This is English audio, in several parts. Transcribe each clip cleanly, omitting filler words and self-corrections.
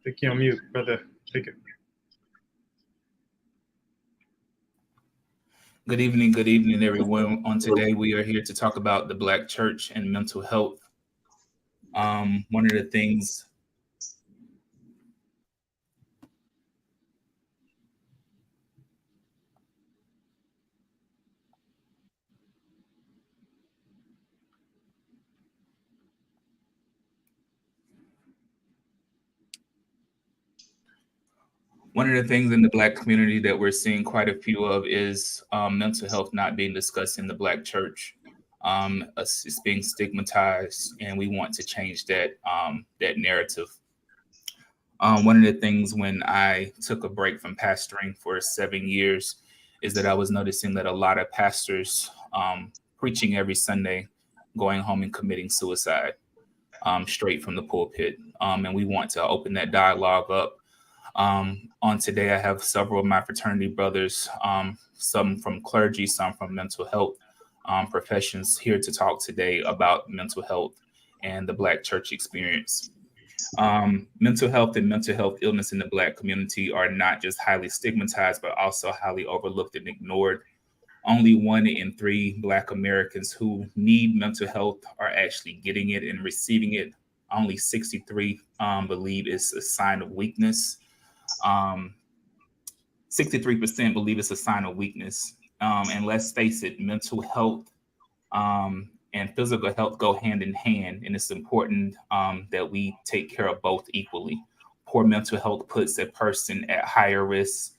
think you're on mute, brother. Take it. Good evening, everyone. On today, we are here to talk about the Black church and mental health. One of the things in the Black community that we're seeing quite a few of is mental health not being discussed in the Black church. It's being stigmatized, and we want to change that narrative. One of the things when I took a break from pastoring for 7 years is that I was noticing that a lot of pastors preaching every Sunday, going home and committing suicide straight from the pulpit. And we want to open that dialogue up. On today, I have several of my fraternity brothers, some from clergy, some from mental health professions, here to talk today about mental health and the Black church experience. Mental health and mental health illness in the Black community are not just highly stigmatized, but also highly overlooked and ignored. Only 1 in 3 Black Americans who need mental health are actually getting it and receiving it. Only 63 believe it's a sign of weakness. 63% believe it's a sign of weakness. And let's face it, mental health and physical health go hand in hand, and it's important that we take care of both equally. Poor mental health puts a person at higher risk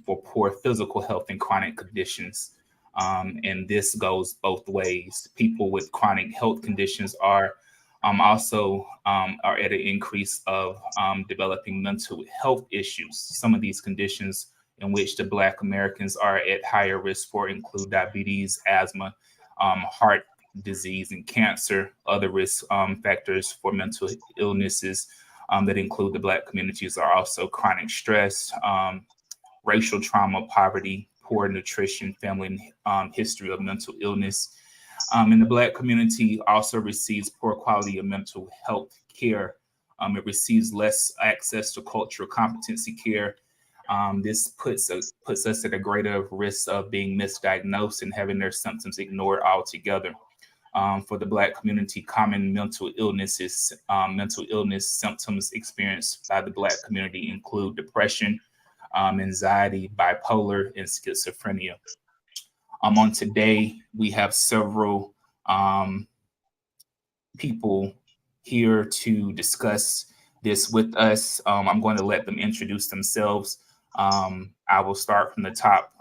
for poor physical health and chronic conditions. And this goes both ways. People with chronic health conditions are also are at an increase of developing mental health issues. Some of these conditions in which the Black Americans are at higher risk for include diabetes, asthma, heart disease, and cancer. Other risk factors for mental illnesses that include the Black communities are also chronic stress, racial trauma, poverty, poor nutrition, family history of mental illness. And the Black community also receives poor quality of mental health care. It receives less access to cultural competency care. This puts us at a greater risk of being misdiagnosed and having their symptoms ignored altogether. For the Black community, common mental illness symptoms experienced by the Black community include depression, anxiety, bipolar, and schizophrenia. On today, we have several people here to discuss this with us. I'm going to let them introduce themselves. I will start from the top.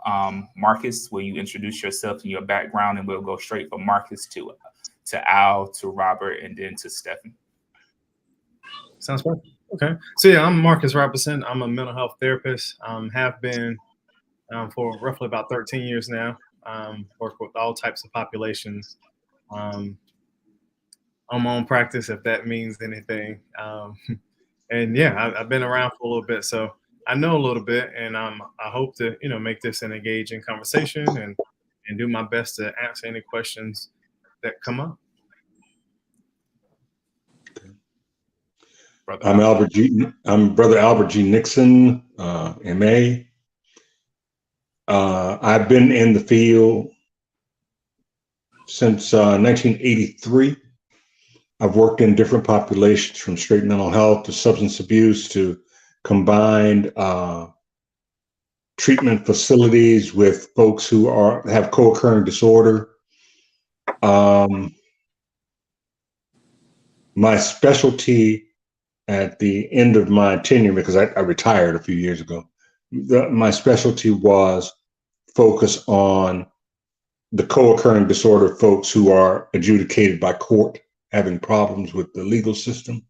Marcus, will you introduce yourself and your background, and we'll go straight from Marcus to Al, to Robert, and then to Stephen. Sounds good. Okay. So yeah, I'm Marcus Robertson. I'm a mental health therapist. Have been for roughly about 13 years now. Work with all types of populations. On my own practice, if that means anything. And yeah, I've been around for a little bit, so I know a little bit, and I hope to make this an engaging conversation and do my best to answer any questions that come up. I'm Brother Albert G. Nixon, MA. I've been in the field since 1983. I've worked in different populations, from straight mental health to substance abuse to combined treatment facilities with folks who have co-occurring disorder. My specialty at the end of my tenure, because I retired a few years ago, my specialty was focus on the co-occurring disorder folks who are adjudicated by court, having problems with the legal system.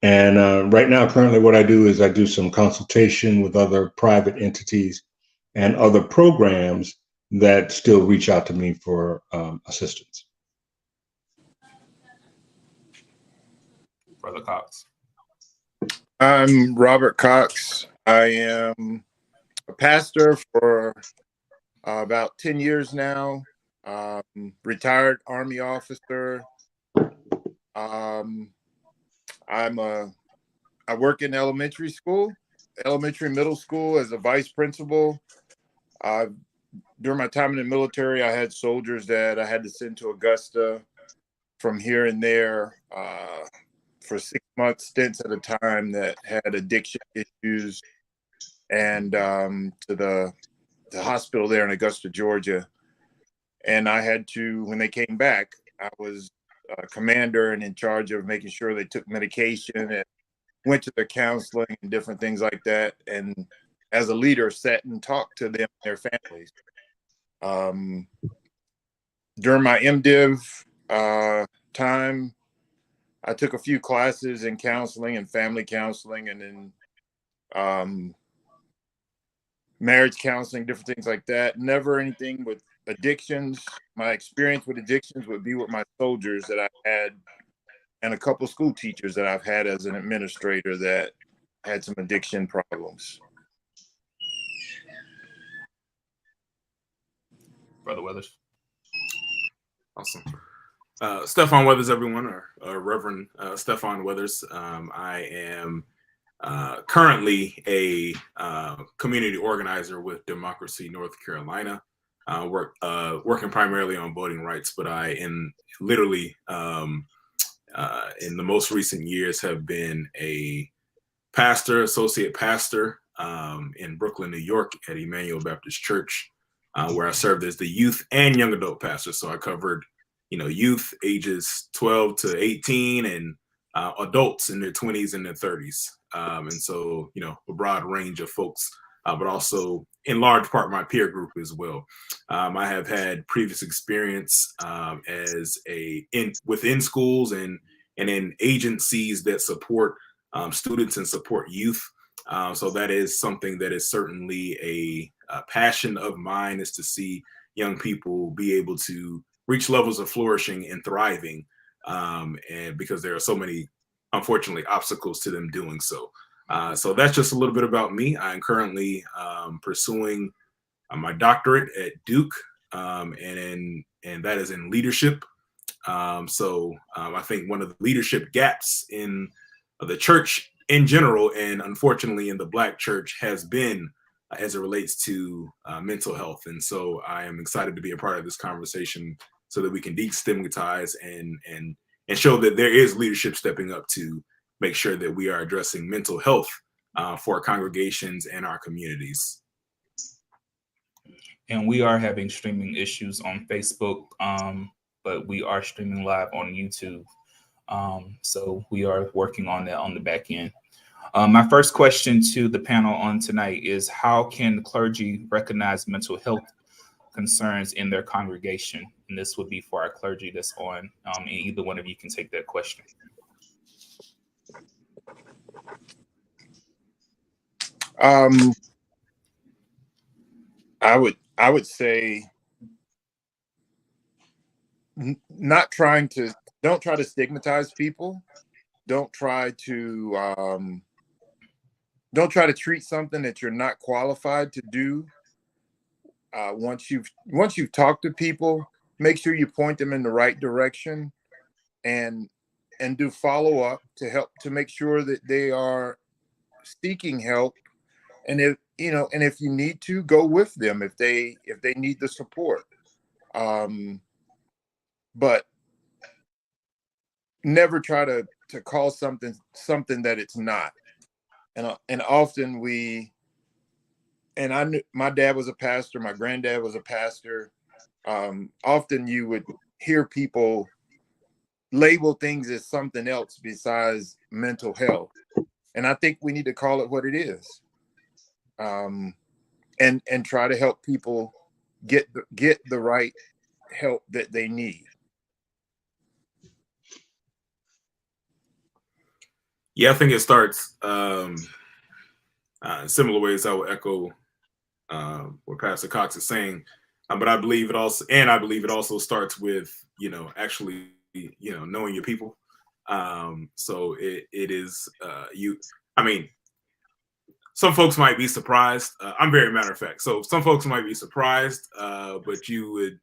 And right now, currently, what I do is I do some consultation with other private entities and other programs that still reach out to me for assistance. Brother Cox. I'm Robert Cox. I am a pastor for about 10 years now, retired Army officer. I'm a I work in elementary school, middle school as a vice principal. During my time in the military, I had soldiers that I had to send to Augusta from here and there for 6-month stints at a time that had addiction issues, and to the hospital there in Augusta, Georgia. And I had to, when they came back, I was a commander and in charge of making sure they took medication and went to their counseling and different things like that. And as a leader, sat and talked to them and their families. During my MDiv time, I took a few classes in counseling and family counseling, and then marriage counseling, different things like that. Never anything with addictions. My experience with addictions would be with my soldiers that I had, and a couple school teachers that I've had as an administrator that had some addiction problems. Brother Weathers. Awesome. Stefan Weathers, everyone, or Reverend Stefan Weathers. I am currently a community organizer with Democracy North Carolina, working primarily on voting rights, but I am literally in the most recent years have been a associate pastor in Brooklyn, New York at Emmanuel Baptist Church, where I served as the youth and young adult pastor. So I covered, youth ages 12 to 18 and adults in their 20s and their 30s. And so, a broad range of folks, but also in large part my peer group as well. I have had previous experience within schools and in agencies that support students and support youth. So that is something that is certainly a passion of mine, is to see young people be able to reach levels of flourishing and thriving, and because there are so many, unfortunately, obstacles to them doing so. So that's just a little bit about me. I'm currently pursuing my doctorate at Duke, and that is in leadership. So I think one of the leadership gaps in the church in general, and unfortunately in the Black church, has been as it relates to mental health. And so I am excited to be a part of this conversation so that we can destigmatize and show that there is leadership stepping up to make sure that we are addressing mental health for our congregations and our communities. And we are having streaming issues on Facebook, but we are streaming live on YouTube. So we are working on that on the back end. My first question to the panel on tonight is, how can the clergy recognize mental health concerns in their congregation? And this would be for our clergy that's on, and either one of you can take that question. I would say don't try to stigmatize people. Don't try to treat something that you're not qualified to do. Once you've talked to people, make sure you point them in the right direction, and do follow up to help to make sure that they are seeking help. And if you need to, go with them if they need the support. But never try to call something that it's not. And often my dad was a pastor, my granddad was a pastor. Often you would hear people label things as something else besides mental health. And I think we need to call it what it is. And try to help people get the right help that they need. Yeah, I think it starts in similar ways. I would echo what Pastor Cox is saying, but I believe it also starts with actually knowing your people. So it is you. I mean, some folks might be surprised. I'm very matter of fact. So some folks might be surprised, but you would,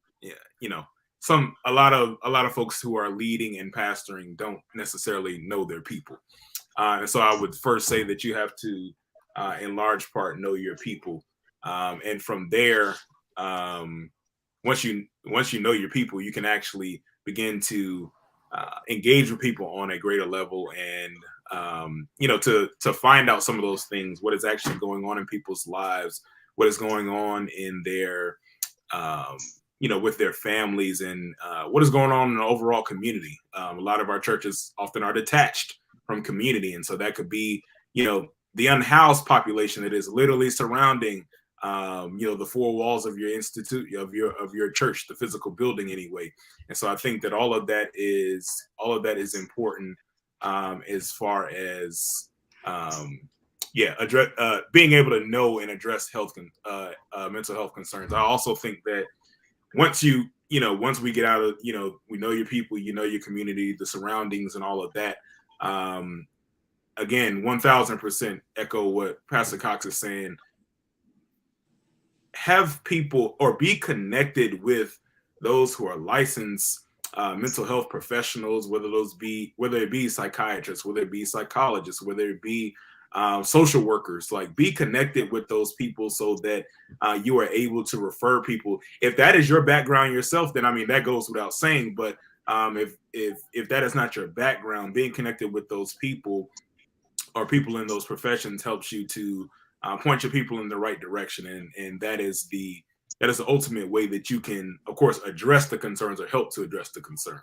a lot of folks who are leading and pastoring don't necessarily know their people. And so I would first say that you have to, in large part, know your people. And from there, once you know your people, you can actually begin to engage with people on a greater level, and to find out some of those things, what is actually going on in people's lives, what is going on in their with their families, and what is going on in the overall community. A lot of our churches often are detached from community, and so that could be the unhoused population that is literally surrounding the four walls of your institute, of your church, the physical building anyway. And so I think that all of that is important, as far as being able to know and address mental health concerns. I also think that once we get out of, we know your people, your community, the surroundings and all of that. Again, 1000% echo what Pastor Cox is saying. Have people, or be connected with those who are licensed mental health professionals, whether it be psychiatrists, whether it be psychologists, whether it be social workers. Like, be connected with those people so that you are able to refer people. If that is your background yourself, then that goes without saying. But if that is not your background, being connected with those people or people in those professions helps you to point your people in the right direction, and that is the ultimate way that you can, of course, address the concerns or help to address the concerns.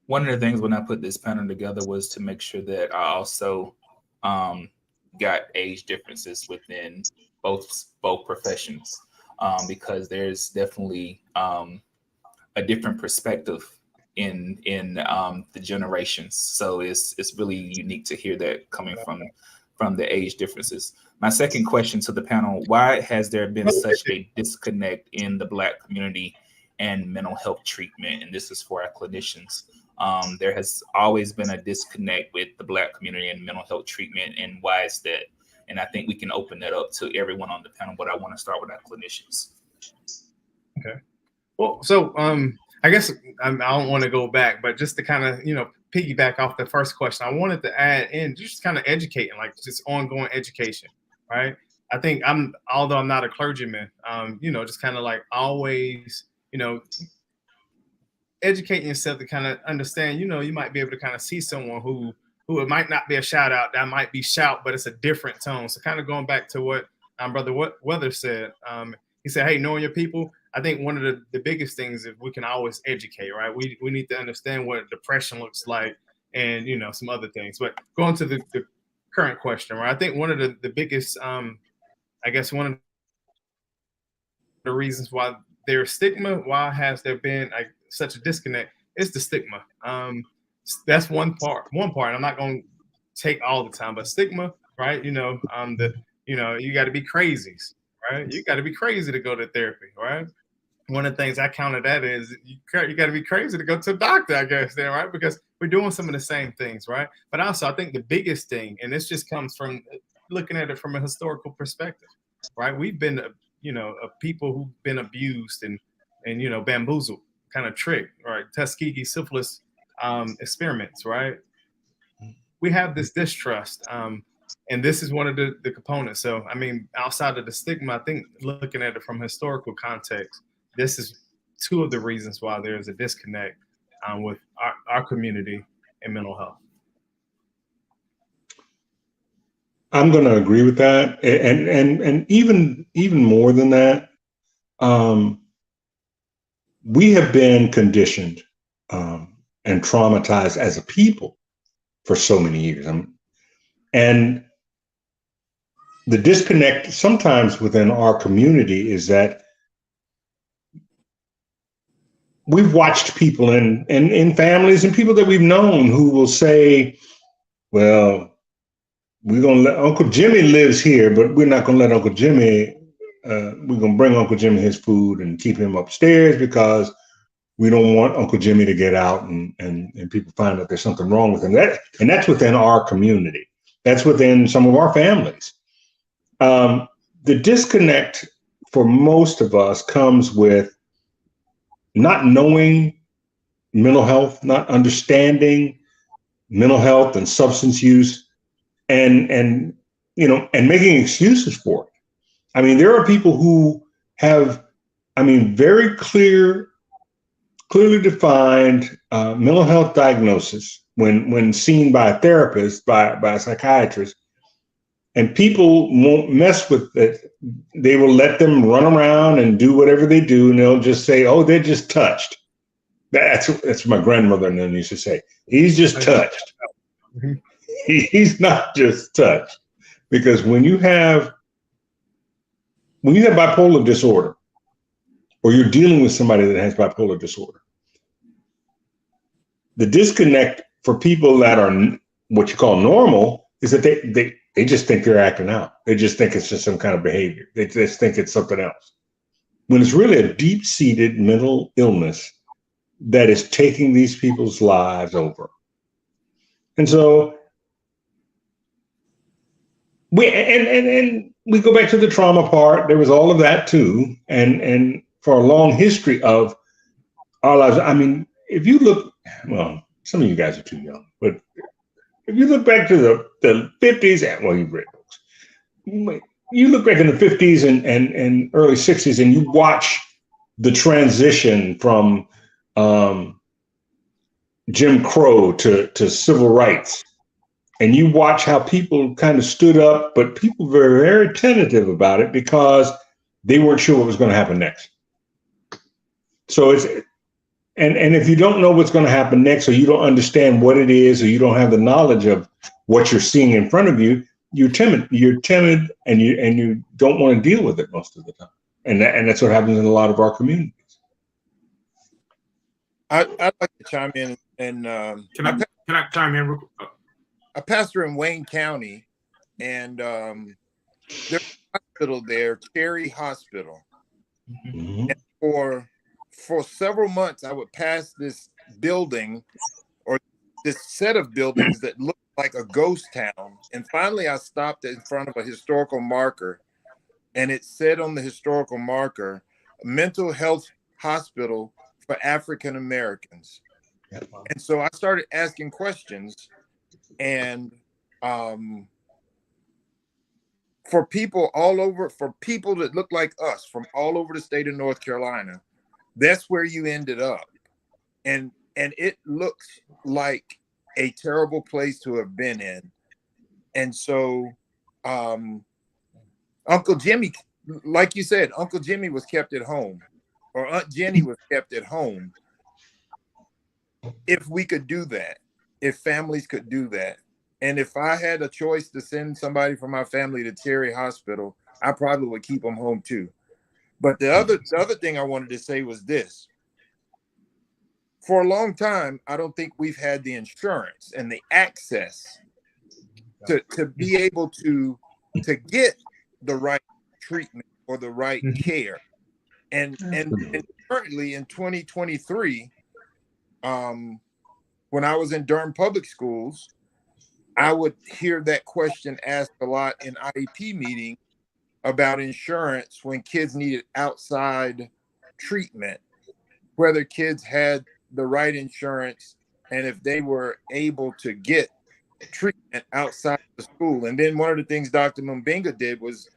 One of the things when I put this panel together was to make sure that I also got age differences within both professions, because there's definitely a different perspective in the generations. So it's really unique to hear that coming from the age differences. My second question to the panel: why has there been such a disconnect in the Black community and mental health treatment? And this is for our clinicians. There has always been a disconnect with the Black community and mental health treatment, and why is that? And I think we can open that up to everyone on the panel, but I want to start with our clinicians. Okay. Well, so I guess I don't want to go back, but just to kind of, piggyback off the first question, I wanted to add in just kind of educating, like just ongoing education, right? I think although I'm not a clergyman, just kind of like always, educating yourself to kind of understand, you might be able to kind of see someone who it might not be a shout out, that might be shout, but it's a different tone. So kind of going back to what Brother Weather said, he said, hey, knowing your people, I think one of the biggest things is we can always educate, right? We need to understand what depression looks like and, some other things. But going to the current question, right? I think one of the biggest, one of the reasons why there's stigma, why has there been such a disconnect, is the stigma. That's one part. I'm not going to take all the time, but stigma, right? You got to be crazy, right? You got to be crazy to go to therapy, right? One of the things I counter that is you got to be crazy to go to a doctor, I guess, then, right? Because we're doing some of the same things, right? But also, I think the biggest thing, and this just comes from looking at it from a historical perspective, right? We've been, a people who've been abused and bamboozled, kind of tricked, right? Tuskegee syphilis experiments, right? We have this distrust, and this is one of the components. So, outside of the stigma, I think looking at it from historical context, this is two of the reasons why there is a disconnect with our community and mental health. I'm going to agree with that, and even more than that, we have been conditioned and traumatized as a people for so many years, and the disconnect sometimes within our community is that we've watched people in families and people that we've known who will say, well, we're going to let Uncle Jimmy lives here, but we're not going to let Uncle Jimmy, we're going to bring Uncle Jimmy his food and keep him upstairs because we don't want Uncle Jimmy to get out and people find that there's something wrong with him. And that's within our community. That's within some of our families. The disconnect for most of us comes with not knowing mental health, not understanding mental health and substance use, and making excuses for it. I mean, there are people who have, very clearly defined mental health diagnosis when seen by a therapist, by a psychiatrist, and people won't mess with it. They will let them run around and do whatever they do, and they'll just say, "Oh, they're just touched." That's what my grandmother and them used to say. He's just touched. He's not just touched, because when you have bipolar disorder, or you're dealing with somebody that has bipolar disorder, the disconnect for people that are what you call normal is that they just think they're acting out. They just think it's just some kind of behavior. They just think it's something else, when it's really a deep-seated mental illness that is taking these people's lives over. And so we go back to the trauma part. There was all of that too, and for a long history of our lives. I mean, if you look, well, some of you guys are too young, but if you look back to the 50s, well, you've read books. You look back in the 50s and early 60s, and you watch the transition from Jim Crow to civil rights. And you watch how people kind of stood up, but people were very tentative about it because they weren't sure what was going to happen next. So and if you don't know what's going to happen next, or you don't understand what it is, or you don't have the knowledge of what you're seeing in front of you, you're timid. You're timid, and you don't want to deal with it most of the time. And that's what happens in a lot of our communities. I'd like to chime in, and can I chime in real quick? I pastor in Wayne County, and there's a hospital there, Clergy Hospital. Mm-hmm. And for several months, I would pass this building, or this set of buildings that looked like a ghost town. And finally, I stopped in front of a historical marker, and it said on the historical marker, "Mental Health Hospital for African Americans." Yep. And so I started asking questions. And for people that look like us from all over the state of North Carolina, that's where you ended up. And it looks like a terrible place to have been in. And so Uncle Jimmy, like you said, Uncle Jimmy was kept at home, or Aunt Jenny was kept at home. If we could do that, if families could do that. And if I had a choice to send somebody from my family to Clergy Hospital, I probably would keep them home too. But the other thing I wanted to say was this. For a long time, I don't think we've had the insurance and the access to be able to get the right treatment or the right care. And currently in 2023, when I was in Durham Public Schools, I would hear that question asked a lot in IEP meeting about insurance when kids needed outside treatment, whether kids had the right insurance and if they were able to get treatment outside the school. And then one of the things Dr. Mumbinga did was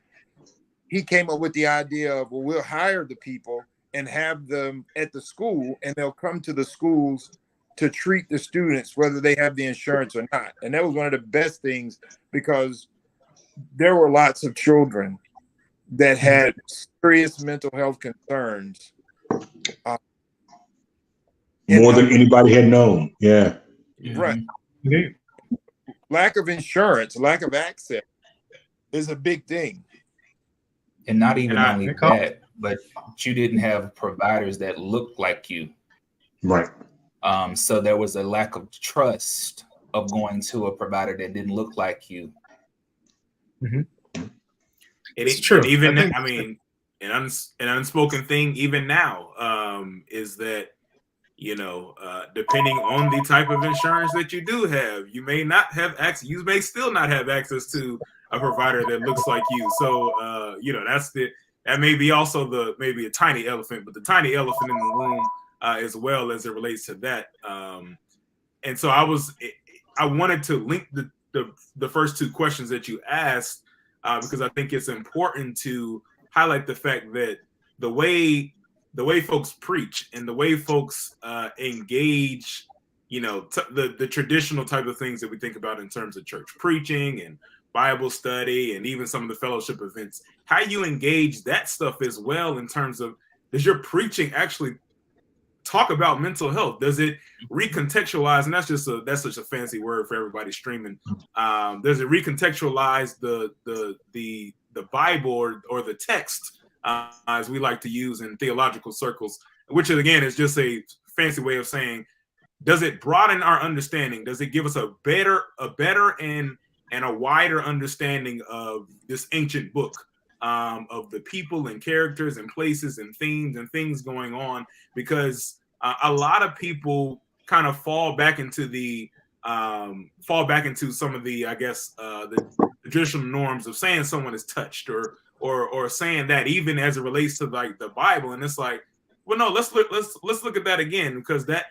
he came up with the idea of, well, we'll hire the people and have them at the school, and they'll come to the schools to treat the students, whether they have the insurance or not. And that was one of the best things, because there were lots of children that had serious mental health concerns. More than anybody had known. Yeah. Right. Mm-hmm. Lack of insurance, lack of access is a big thing. And not even only that, but you didn't have providers that looked like you. Right. So there was a lack of trust of going to a provider that didn't look like you. Mm-hmm. It's true. And even an unspoken thing even now is that, depending on the type of insurance that you do have, you may not have access. You may still not have access to a provider that looks like you. So, that may be also maybe a tiny elephant, but the tiny elephant in the room as well as it relates to that. And so I wanted to link the first two questions that you asked because I think it's important to highlight the fact that the way folks preach and the way folks engage, the traditional type of things that we think about in terms of church preaching and Bible study and even some of the fellowship events, how you engage that stuff as well in terms of, does your preaching actually talk about mental health? Does it recontextualize? And that's such a fancy word for everybody streaming. Does it recontextualize the Bible or the text, as we like to use in theological circles, which again is just a fancy way of saying, does it broaden our understanding? Does it give us a better and a wider understanding of this ancient book, of the people and characters and places and themes and things going on? Because a lot of people kind of fall back into some of the, I guess, the traditional norms of saying someone is touched or saying that, even as it relates to like the Bible. And it's like, well, no, let's look at that again, because that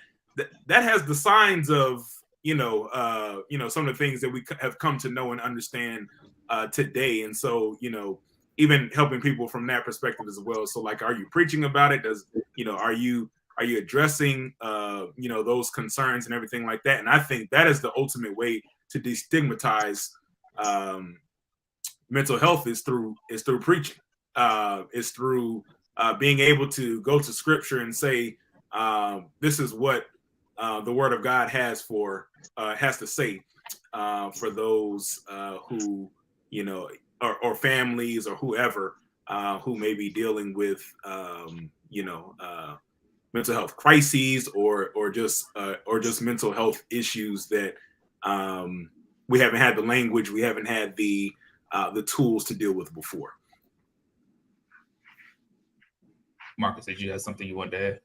has the signs of, some of the things that we have come to know and understand today. And so, even helping people from that perspective as well. So like, are you preaching about it? Are you addressing, those concerns and everything like that? And I think that is the ultimate way to destigmatize mental health is through preaching. Is through being able to go to scripture and say, this is what the word of God has to say for those who, or families or whoever who may be dealing with, mental health crises or just mental health issues that we haven't had the language, we haven't had the tools to deal with before. Marcus, did you have something you wanted to add?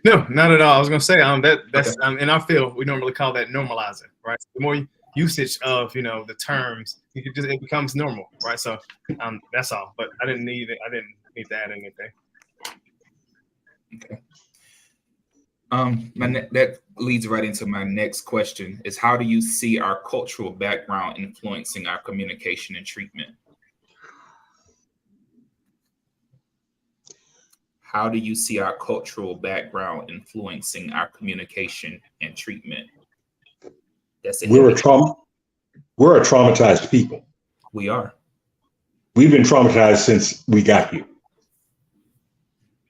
No, not at all. I was going to say that's okay. In our field, we normally call that normalizing, right? The more usage of the terms, it becomes normal, right? So that's all. But I didn't need to add anything. Okay. That leads right into my next question: is how do you see our cultural background influencing our communication and treatment? How do you see our cultural background influencing our communication and treatment? We're a traumatized people. We are. We've been traumatized since we got here.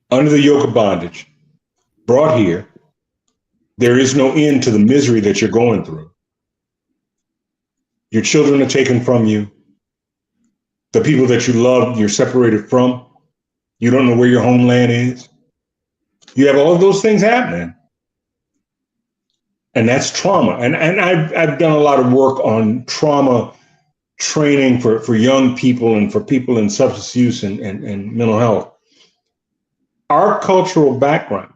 Under the yoke of bondage, brought here, there is no end to the misery that you're going through. Your children are taken from you. The people that you love, you're separated from. You don't know where your homeland is. You have all of those things happening. And that's trauma. And I've done a lot of work on trauma training for young people and for people in substance use and mental health. Our cultural background,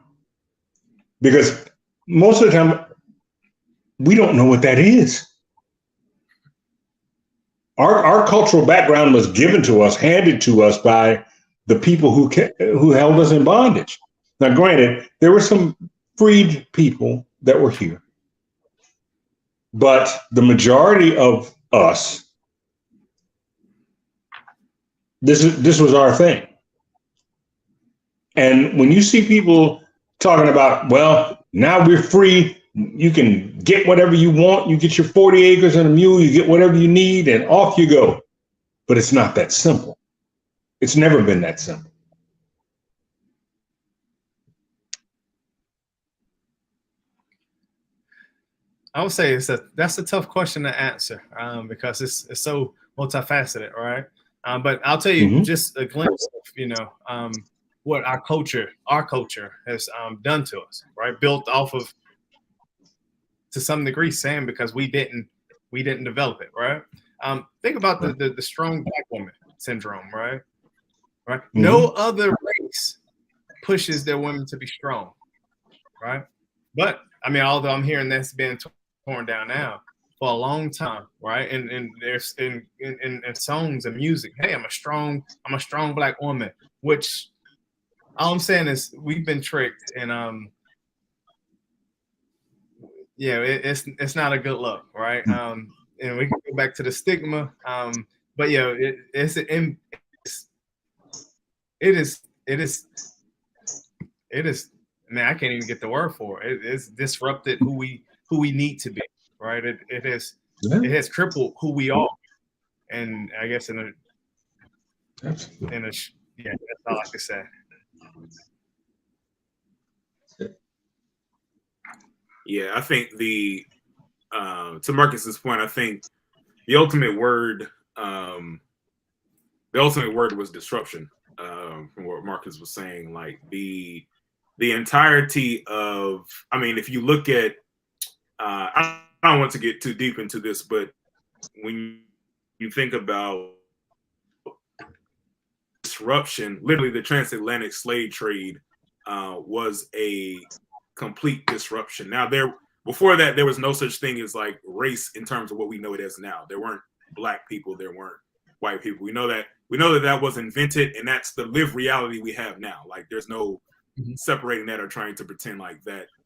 because most of the time, we don't know what that is. Our cultural background was given to us, handed to us by the people who held us in bondage. Now, granted, there were some freed people that were here, but the majority of us, this was our thing. And when you see people talking about, well, now we're free, you can get whatever you want, you get your 40 acres and a mule, you get whatever you need, and off you go. But it's not that simple. It's never been that simple. I would say that's a tough question to answer because it's so multifaceted, right? But I'll tell you just a glimpse of what our culture has done to us, right? Built off of, to some degree, Sam, because we didn't develop it, right? Think about the strong Black woman syndrome, right? Right. No other race pushes their women to be strong, right? But I mean, although I'm hearing that's been torn down now for a long time, right? And there's in songs and music, hey, I'm a strong Black woman. Which all I'm saying is we've been tricked, and yeah, it's not a good look, right? And we can go back to the stigma. But yeah, it is it is it is man, I can't even get the word for it. It's disrupted who we need to be, right? It has crippled who we are, and I guess in a yeah, that's all I can say. Yeah, I think to Marcus's point, I think the ultimate word was disruption. From what Marcus was saying, like the entirety of, I mean, if you look at, I don't want to get too deep into this, but when you think about disruption, literally the transatlantic slave trade was a complete disruption. Now before that, there was no such thing as like race in terms of what we know it as now. There weren't black people, there weren't white people. We know that was invented, and that's the lived reality we have now. Like there's no separating that or trying to pretend like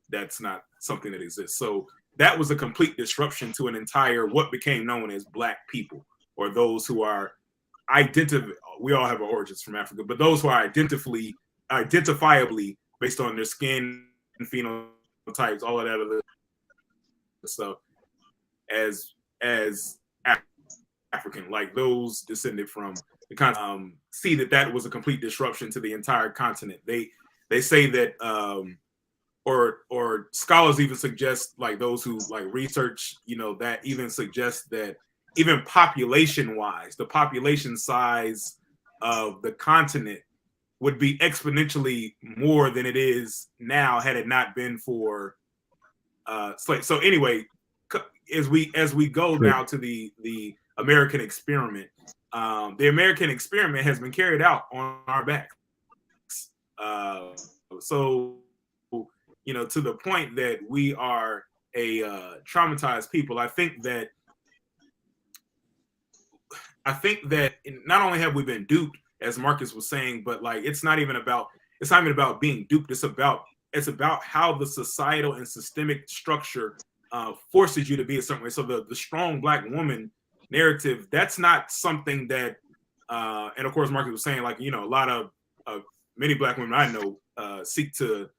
that's not something that exists. So that was a complete disruption to an entire what became known as black people, or those who are we all have our origins from Africa, but those who are identifiably based on their skin and phenotypes, all of that other stuff, as African, like those descended from the continent, see that was a complete disruption to the entire continent. They say that, or scholars even suggest, like those who like research, that even suggest that even population-wise, the population size of the continent would be exponentially more than it is now had it not been for slaves. So anyway, as we go now to the American experiment, the American experiment has been carried out on our backs. So to the point that we are a traumatized people. I think that not only have we been duped, as Marcus was saying, but like it's not even about being duped. It's about how the societal and systemic structure forces you to be a certain way. So the strong black woman narrative, that's not something that, and of course Marcus was saying, like, a lot of many black women I know seek to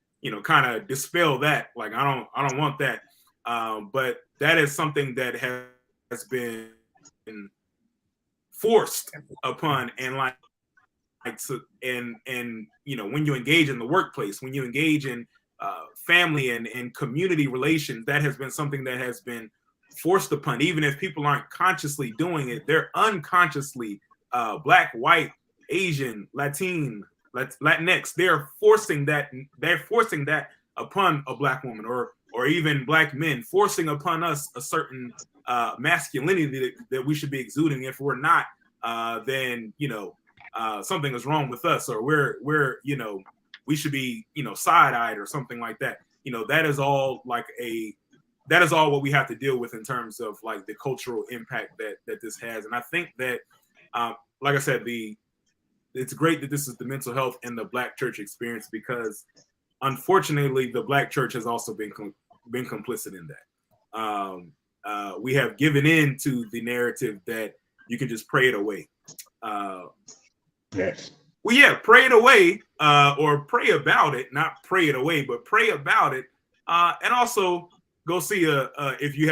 kind of dispel that. Like I don't want that, but that is something that has been forced upon, and when you engage in the workplace, when you engage in family and community relations, that has been something that has been forced upon. Even if people aren't consciously doing it, they're unconsciously, black, white, Asian, Latinx, they're forcing that upon a black woman, or even black men, forcing upon us a certain masculinity that we should be exuding. If we're not, then something is wrong with us, or we're we should be side-eyed or something like that. That is all what we have to deal with in terms of like the cultural impact that this has. And I think that, like I said, it's great that this is the mental health and the Black church experience, because unfortunately the Black church has also been complicit in that. We have given in to the narrative that you can just pray it away. Yes. Well, yeah, pray it away, or pray about it, not pray it away, but pray about it, and also go see if you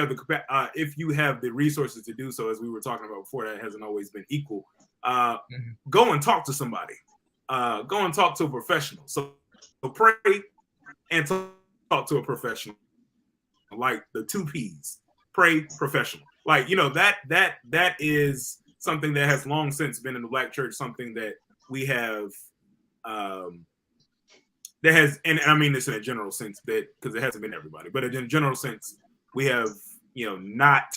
have the resources to do so. As we were talking about before, that hasn't always been equal. Go and talk to somebody. Go and talk to a professional. So pray and talk to a professional. Like the 2 P's: pray, professional. Like that is something that has long since been in the Black church, something that we have that has, and I mean this in a general sense, that because it hasn't been everybody, but in a general sense, we have not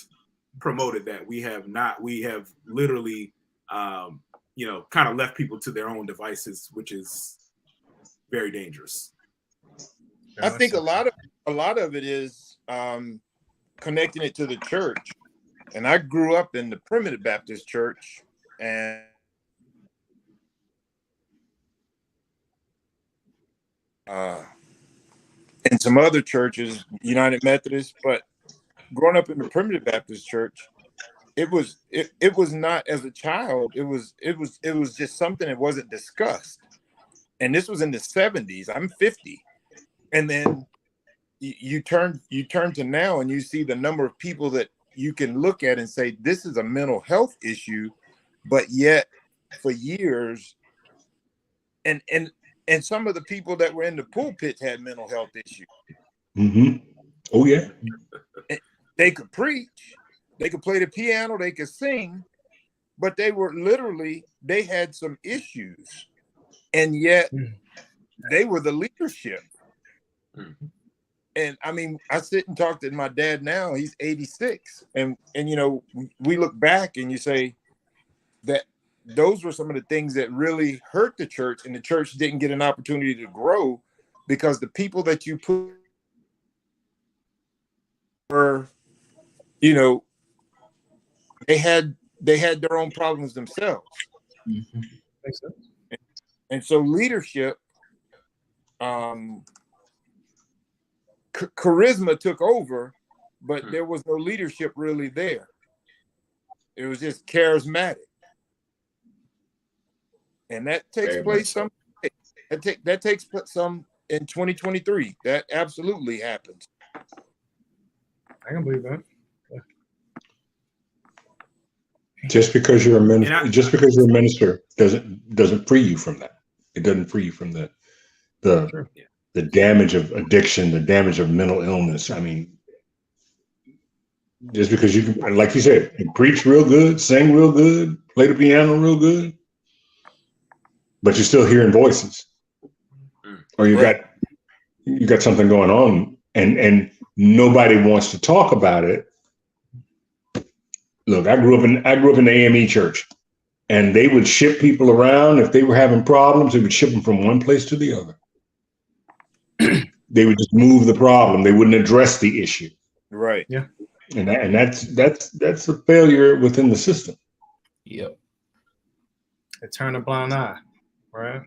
promoted that. We have literally kind of left people to their own devices, which is very dangerous. I think a lot of it is connecting it to the church. And I grew up in the Primitive Baptist Church, and and some other churches, United Methodist. But growing up in the Primitive Baptist Church, it was not, as a child, it was just something that wasn't discussed. And this was in the 70s. I'm 50. And then you turn to now and you see the number of people that you can look at and say this is a mental health issue, but yet for years, and some of the people that were in the pulpit had mental health issues. Mm-hmm. Oh yeah. They could preach, they could play the piano, they could sing, but they had some issues, and yet they were the leadership. And I mean, I sit and talk to my dad now. He's 86, and you know, we look back and you say that those were some of the things that really hurt the church, and the church didn't get an opportunity to grow because the people that you put were, you know, they had their own problems themselves. Mm-hmm. Makes sense. And so leadership, charisma took over, but there was no leadership really there. It was just charismatic, and that takes place some. That takes some in 2023. That absolutely happens. I can believe that. Yeah. Just because you're a minister, doesn't free you from that. It doesn't free you from the damage of addiction, the damage of mental illness. I mean, just because you can, like you said, you preach real good, sing real good, play the piano real good, but you're still hearing voices, or you got something going on, and nobody wants to talk about it. Look, I grew up in the AME church, and they would ship people around. If they were having problems, they would ship them from one place to the other. They would just move the problem. They wouldn't address the issue. Right. Yeah. And that's a failure within the system. Yep. They turn a blind eye, right?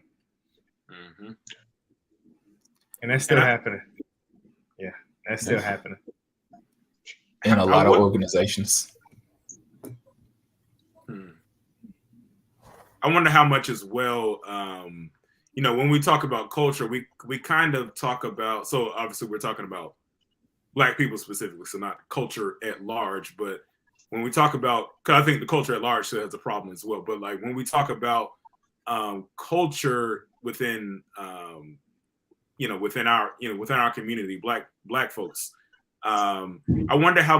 Mm-hmm. And that's still happening. Yeah, that's still happening. In a lot of organizations. I wonder how much as well, you know, when we talk about culture, we kind of talk about, so obviously we're talking about Black people specifically, so not culture at large, but when we talk about, because I think the culture at large still has a problem as well, but like when we talk about culture within, within our community, Black folks, I wonder how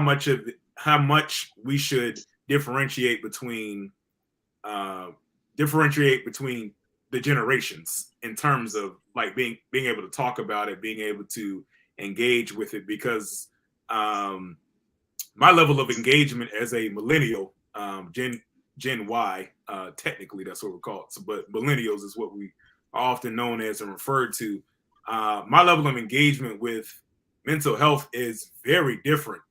much we should differentiate between the generations in terms of like being able to talk about it, being able to engage with it, because my level of engagement as a millennial, Gen Y, technically that's what we're called, but millennials is what we are often known as and referred to. My level of engagement with mental health is very different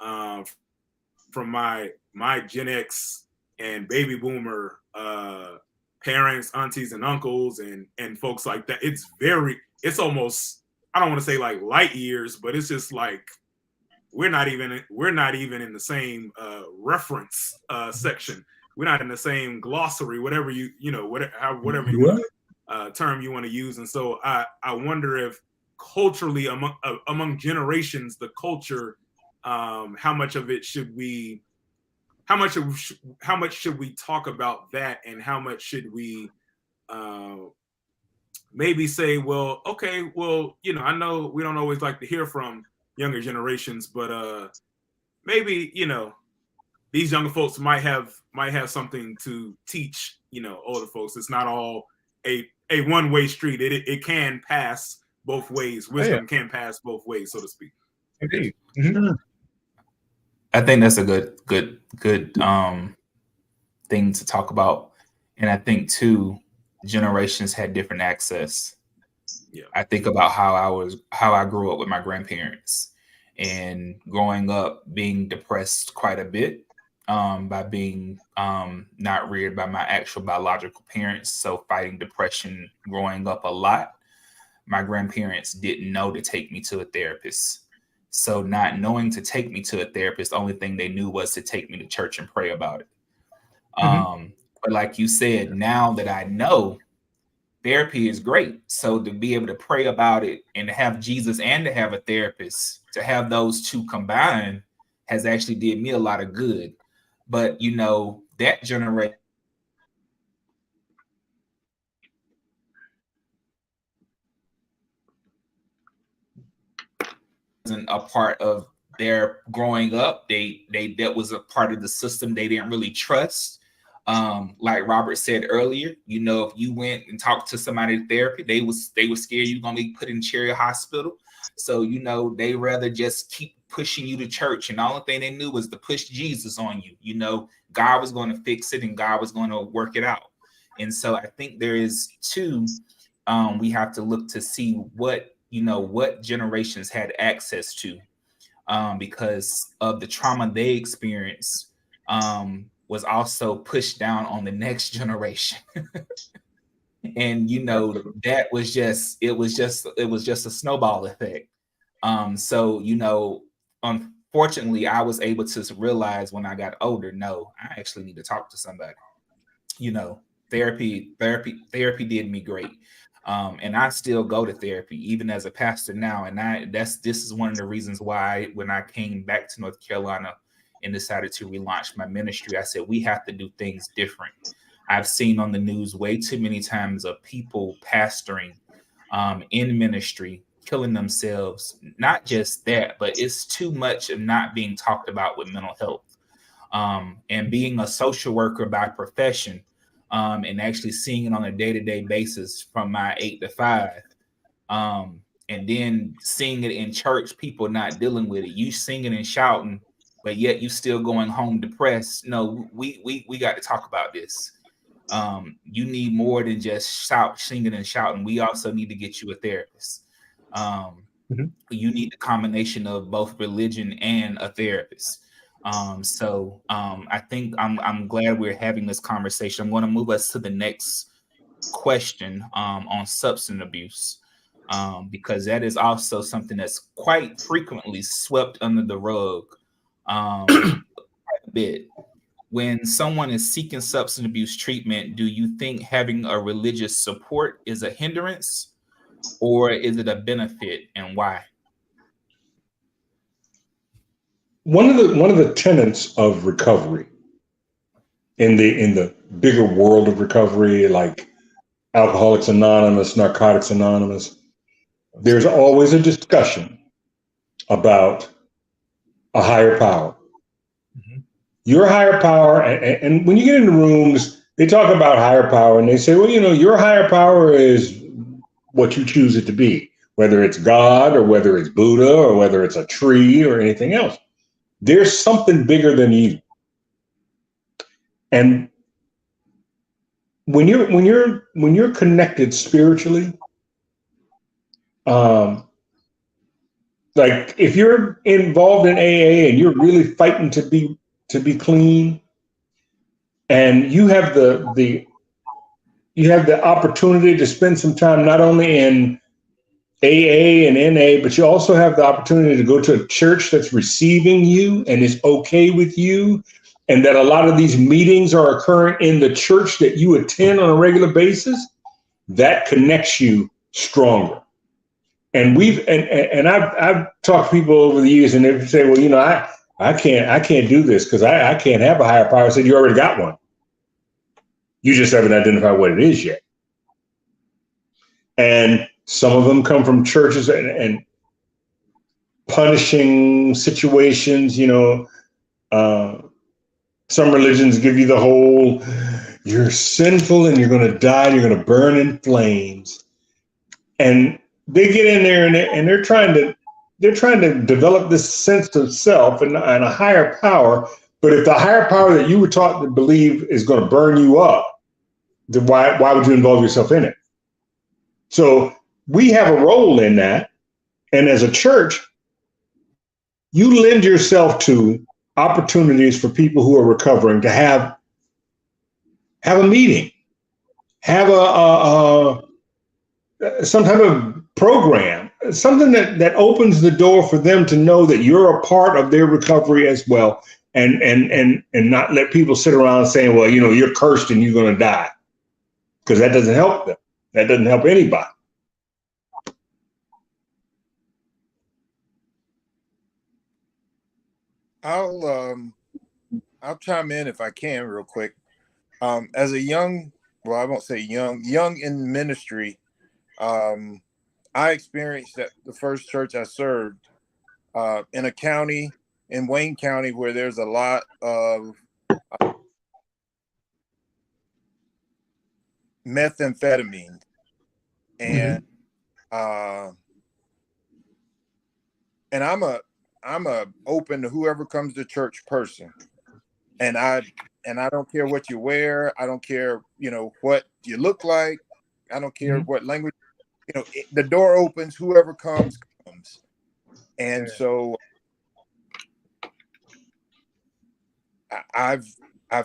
from my Gen X and baby boomer parents, aunties, and uncles, and folks like that. It's almost, I don't want to say like light years, but it's just like we're not even in the same reference section. We're not in the same glossary, whatever whatever you want term you want to use. And so I wonder if culturally among generations, the culture, how much should we talk about that, and how much should we maybe say, well, okay, well, I know we don't always like to hear from younger generations, but maybe these younger folks might have something to teach older folks. It's not all a one-way street. It can pass both ways. Wisdom can pass both ways, so to speak. Indeed. Mm-hmm. I think that's a good thing to talk about. And I think too, generations had different access. Yeah. I think about how I grew up with my grandparents, and growing up being depressed quite a bit by being not reared by my actual biological parents. So fighting depression growing up a lot. my grandparents didn't know to take me to a therapist. So not knowing to take me to a therapist, the only thing they knew was to take me to church and pray about it. But like you said, now that I know, therapy is great. So to be able to pray about it and to have Jesus and to have a therapist, to have those two combined has actually did me a lot of good. But, you know, that generation wasn't a part of their growing up. They that was a part of the system they didn't really trust. Like Robert said earlier, you know, if you went and talked to somebody in therapy, they were scared you're gonna be put in Cherry Hospital. So, you know, they rather just keep pushing you to church, and the only thing they knew was to push Jesus on you. You know, God was going to fix it and God was going to work it out. And so I think there is two, we have to look to see what, you know, what generations had access to, because of the trauma they experienced, was also pushed down on the next generation. And, you know, that was just, it was just a snowball effect. So, you know, unfortunately, I was able to realize when I got older, no, I actually need to talk to somebody. You know, therapy did me great. And I still go to therapy, even as a pastor now. And this is one of the reasons why when I came back to North Carolina and decided to relaunch my ministry, I said, we have to do things different. I've seen on the news way too many times of people pastoring in ministry, killing themselves. Not just that, but it's too much of not being talked about with mental health. And being a social worker by profession, and actually seeing it on a day-to-day basis from my 8 to 5, and then seeing it in church, people not dealing with it. You singing and shouting, but yet you still going home depressed. No, we got to talk about this. You need more than just singing and shouting. We also need to get you a therapist. You need a combination of both religion and a therapist. So I think I'm glad we're having this conversation. I'm going to move us to the next question on substance abuse, because that is also something that's quite frequently swept under the rug quite a bit. When someone is seeking substance abuse treatment, do you think having a religious support is a hindrance, or is it a benefit, and why? One of the tenets of recovery in the bigger world of recovery, like Alcoholics Anonymous, Narcotics Anonymous, there's always a discussion about a higher power. Your higher power, and when you get into rooms, they talk about higher power and they say, well, you know, your higher power is what you choose it to be, whether it's God or whether it's Buddha or whether it's a tree or anything else. There's something bigger than you. And when you're connected spiritually, like if you're involved in AA and you're really fighting to be clean, and you have the opportunity to spend some time not only in AA and NA, but you also have the opportunity to go to a church that's receiving you and is okay with you, and that a lot of these meetings are occurring in the church that you attend on a regular basis, that connects you stronger. And I've talked to people over the years, and they say, well, you know, I can't do this because I can't have a higher power. I said, you already got one. You just haven't identified what it is yet. And some of them come from churches and punishing situations. You know, some religions give you the whole, you're sinful and you're going to die and you're going to burn in flames. And they get in there and they're trying to develop this sense of self and a higher power. But if the higher power that you were taught to believe is going to burn you up, then why would you involve yourself in it? So we have a role in that. And as a church, you lend yourself to opportunities for people who are recovering to have a meeting, have some type of program, something that opens the door for them to know that you're a part of their recovery as well, and not let people sit around saying, well, you're cursed and you're going to die, because that doesn't help them. That doesn't help anybody. I'll chime in if I can real quick. As a young, well, I won't say young in ministry, I experienced that the first church I served in a county in Wayne County where there's a lot of methamphetamine, and and I'm a open to whoever comes to church person, and I don't care what you wear, I don't care what you look like, I don't care what language, the door opens, whoever comes. And so I've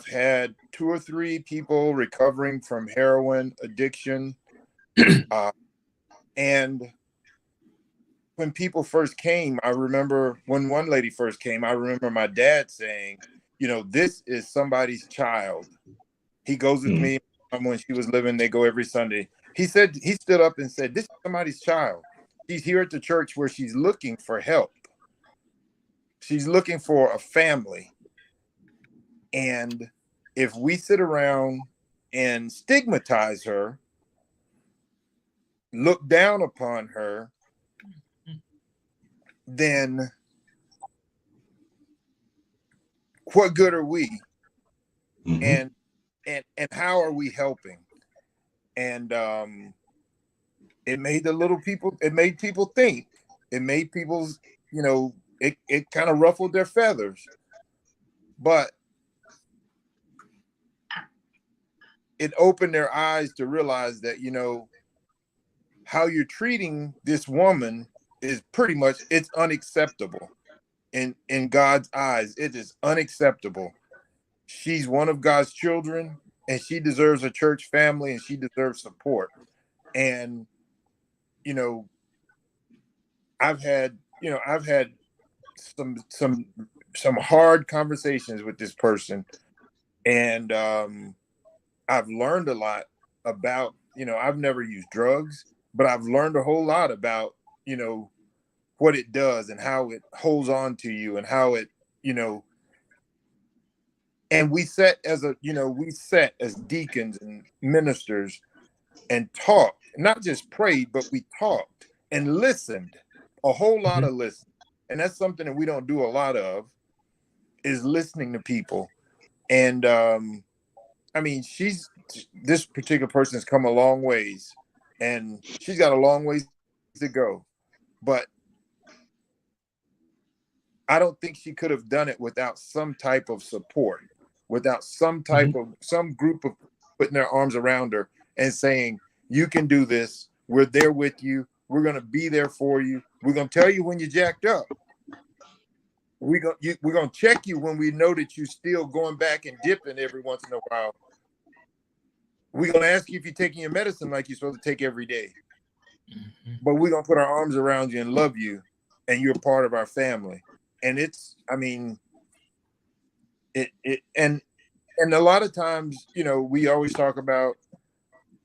had 2 or 3 people recovering from heroin addiction, and when people first came, I remember when one lady first came, I remember my dad saying, this is somebody's child. He goes with me when she was living. They go every Sunday. He said, he stood up and said, this is somebody's child. She's here at the church where she's looking for help. She's looking for a family. And if we sit around and stigmatize her, look down upon her, then what good are we? And how are we helping? And it made people think. It made people's, it kind of ruffled their feathers. But it opened their eyes to realize that, how you're treating this woman is pretty much, it's unacceptable. In God's eyes, it is unacceptable. She's one of God's children, and she deserves a church family, and she deserves support. And, I've had some hard conversations with this person, and I've learned a lot about, I've never used drugs, but I've learned a whole lot about, what it does and how it holds on to you, and how it, and we sat as deacons and ministers and talked, not just prayed, but we talked and listened, a whole lot of listening. And that's something that we don't do a lot of, is listening to people. And this particular person has come a long ways, and she's got a long ways to go, but I don't think she could have done it without some type of support, without some group of putting their arms around her and saying, you can do this. We're there with you. We're going to be there for you. We're going to tell you when you're jacked up. We're going to check you when we know that you're still going back and dipping every once in a while. We're going to ask you if you're taking your medicine like you're supposed to take every day. But we're going to put our arms around you and love you, and you're part of our family. And and a lot of times, we always talk about,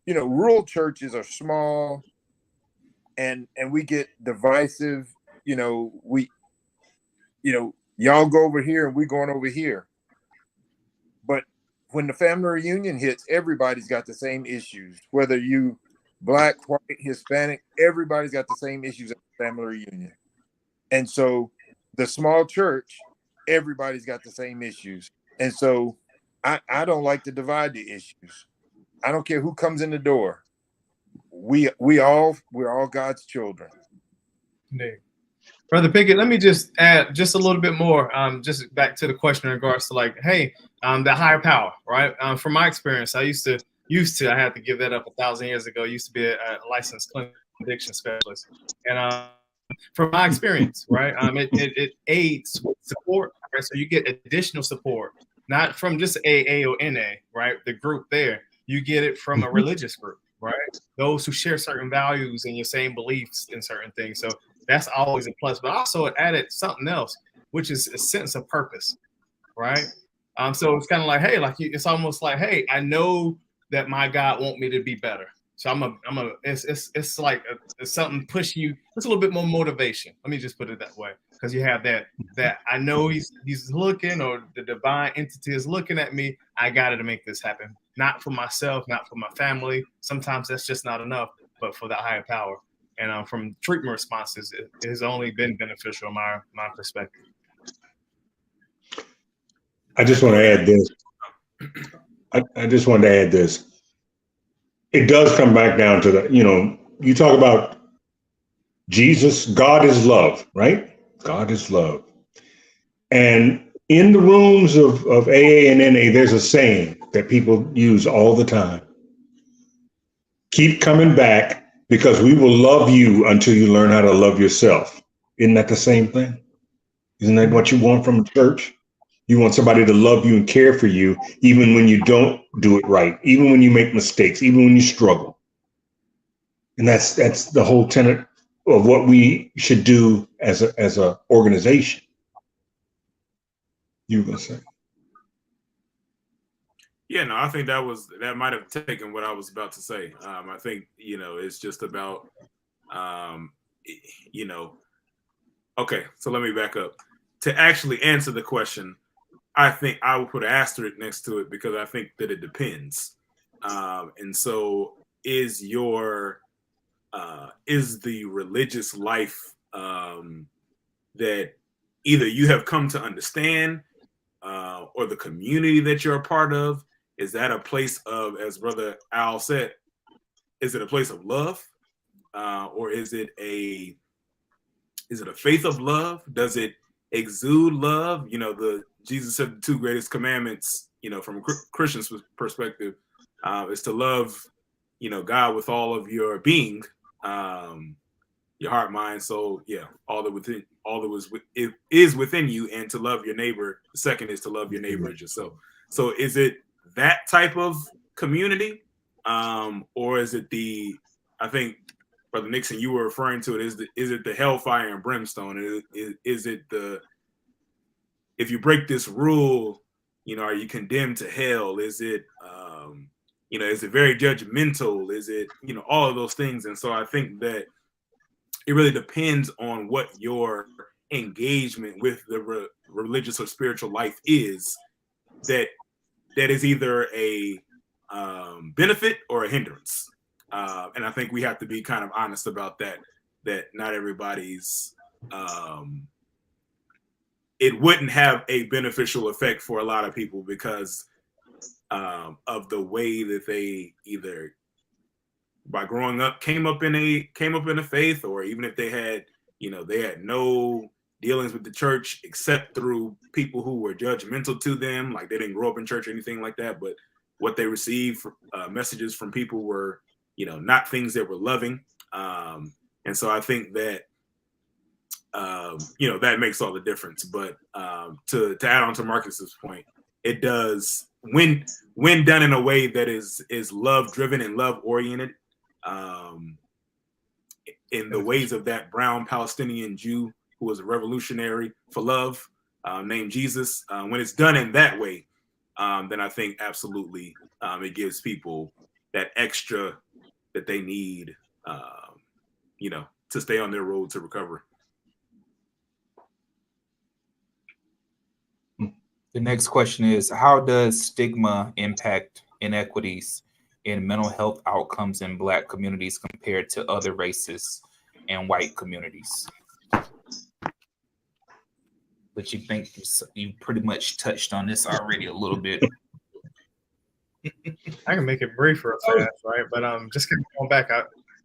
rural churches are small, and we get divisive, y'all go over here and we going over here. But when the family reunion hits, everybody's got the same issues, whether you Black, white, Hispanic, everybody's got the same issues at the family reunion. And so the small church, everybody's got the same issues. And so I don't like to divide the issues. I don't care who comes in the door. We're all God's children. Indeed. Brother Pickett, let me just add just a little bit more, just back to the question in regards to the higher power, right? From my experience, I used to, I had to give that up 1,000 years ago. I used to be a licensed clinical addiction specialist. And from my experience, right, it aids with support, right? So you get additional support, not from just AA or NA, right? The group there, you get it from a religious group, right? Those who share certain values and your same beliefs in certain things. So that's always a plus. But also it added something else, which is a sense of purpose, right? So it's kind of like, hey, it's almost like, hey, I know that my God want me to be better. So it's like it's something push you. It's a little bit more motivation. Let me just put it that way, because you have that I know he's looking, or the divine entity is looking at me. I got to make this happen, not for myself, not for my family. Sometimes that's just not enough, but for the higher power. And from treatment responses, it has only been beneficial in my perspective. I just want to add this. I just wanted to add this. It does come back down to you talk about Jesus, God is love, right? God is love. And in the rooms of AA and NA, there's a saying that people use all the time. Keep coming back, because we will love you until you learn how to love yourself. Isn't that the same thing? Isn't that what you want from a church? You want somebody to love you and care for you, even when you don't do it right, even when you make mistakes, even when you struggle. And that's the whole tenet of what we should do as a organization. You were gonna say? Yeah, no, I think that might have taken what I was about to say. I think it's just about Okay, so let me back up. To actually answer the question, I think I would put an asterisk next to it, because I think that it depends. And so is the religious life that either you have come to understand, or the community that you're a part of, is that a place of, as Brother Al said, is it a place of love? Or is it a faith of love? Does it exude love? Jesus said the two greatest commandments, from a Christian's perspective, is to love, God with all of your being, your heart, mind, soul, all that is within you, and to love your neighbor. The second is to love your neighbor as yourself. So is it that type of community, or is it I think, Brother Nixon, you were referring to it, is it the hellfire and brimstone? Is it if you break this rule, are you condemned to hell? Is it is it very judgmental? Is it all of those things? And so I think that it really depends on what your engagement with the religious or spiritual life is, that is either a benefit or a hindrance. And I think we have to be kind of honest about that not everybody's, it wouldn't have a beneficial effect for a lot of people, because of the way that they either by growing up came up in a faith, or even if they had no dealings with the church except through people who were judgmental to them, like they didn't grow up in church or anything like that, but what they received messages from people were not things that were loving. And so I think that that makes all the difference. But to add on to Marcus's point, it does, when done in a way that is love driven and love oriented, in the ways of that brown Palestinian Jew who was a revolutionary for love, named Jesus. When it's done in that way, then I think absolutely it gives people that extra that they need, to stay on their road to recovery. The next question is, how does stigma impact inequities in mental health outcomes in Black communities compared to other races and white communities? But you think you pretty much touched on this already a little bit. I can make it brief real fast, right? But just going back,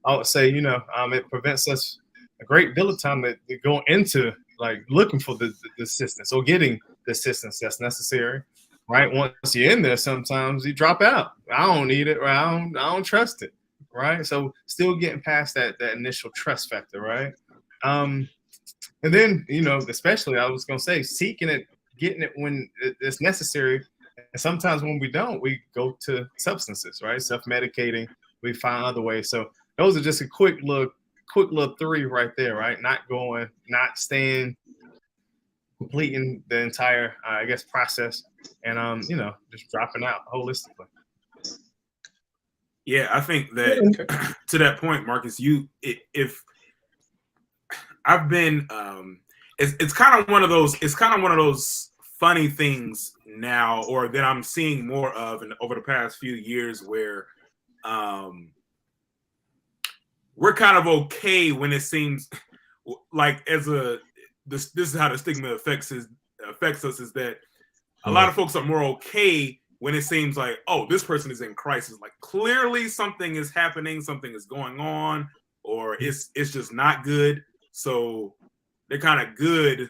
I would say, it prevents us a great deal of time to go into like looking for the assistance or getting the assistance that's necessary, right? Once you're in there, sometimes you drop out. I don't need it, or I don't trust it, right? So still getting past that initial trust factor, right? And then, especially I was going to say, seeking it, getting it when it's necessary. And sometimes when we don't, we go to substances, right? Self-medicating we find other ways. So those are just a quick little 3 right there, right? Not staying, completing the entire, I guess, process, and just dropping out holistically. Yeah, I think that to that point, Marcus, if I've been, it's kind of one of those funny things now, or that I'm seeing more of over the past few years, where we're kind of okay when it seems like this is how the stigma affects us, is that a lot of folks are more okay when it seems like, oh, this person is in crisis. Like, clearly something is happening, something is going on, or it's just not good. So they're kind of good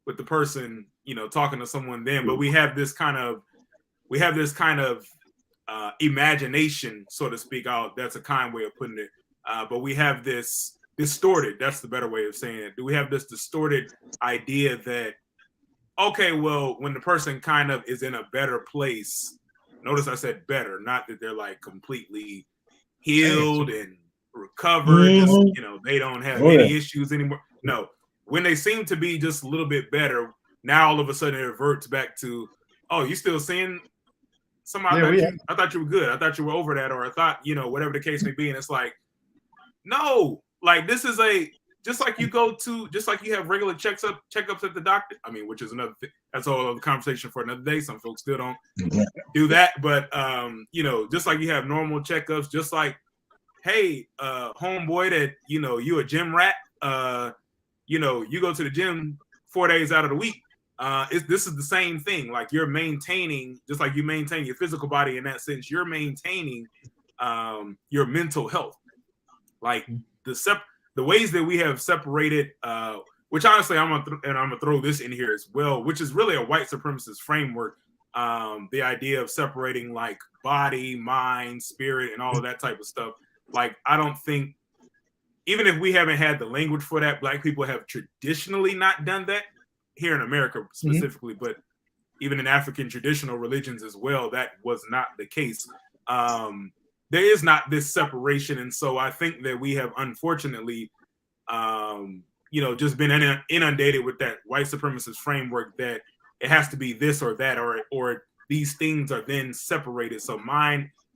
with the person, talking to someone then. But we have this kind of imagination, so to speak. That's a kind way of putting it. But we have this distorted, that's the better way of saying it. Do we have this distorted idea that, okay, well, when the person kind of is in a better place, notice I said better, not that they're like completely healed and recovered, just, they don't have any issues anymore. No, when they seem to be just a little bit better, now all of a sudden it reverts back to, oh, you still seeing somebody? I thought you were good. I thought you were over that, or I thought, whatever the case may be. And it's like, no, like, this is just like you have regular checkups at the doctor. I mean, which is another thing. That's a whole other conversation for another day. Some folks still don't do that. But, just like you have normal checkups, just like, hey, homeboy, that, you a gym rat, you go to the gym 4 days out of the week. This is the same thing. Like, you're maintaining, just like you maintain your physical body in that sense, you're maintaining your mental health. Like, the ways that we have separated, which honestly, I'm gonna throw this in here as well, which is really a white supremacist framework. The idea of separating like body, mind, spirit, and all of that type of stuff. Like, I don't think, even if we haven't had the language for that, Black people have traditionally not done that here in America specifically, but even in African traditional religions as well, that was not the case. There is not this separation. And so I think that we have, unfortunately, just been inundated with that white supremacist framework that it has to be this or that, or these things are then separated. So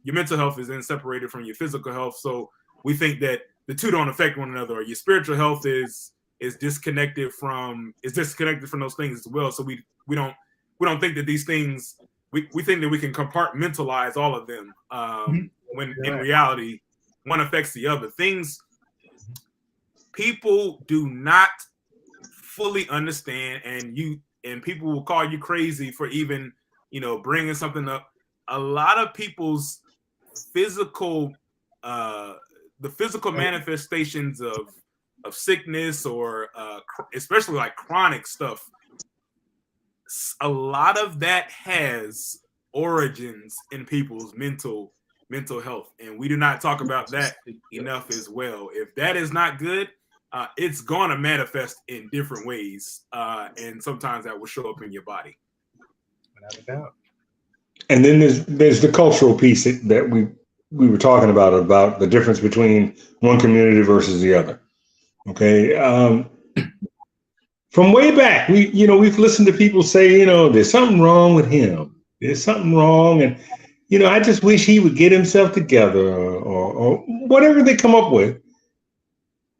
your mental health is then separated from your physical health. So we think that the two don't affect one another, or your spiritual health is disconnected from those things as well. So we don't think that these things, we think that we can compartmentalize all of them. When in reality, one affects the other. People do not fully understand, and people will call you crazy for even, bringing something up. A lot of people's physical, the physical manifestations of sickness, or especially like chronic stuff, a lot of that has origins in people's mental health, and we do not talk about that enough as well. If that is not good, it's going to manifest in different ways, and sometimes that will show up in your body. Without a doubt. And then there's the cultural piece that we were talking about the difference between one community versus the other. Okay, from way back, we've listened to people say, there's something wrong with him. There's something wrong, and I just wish he would get himself together, or whatever they come up with.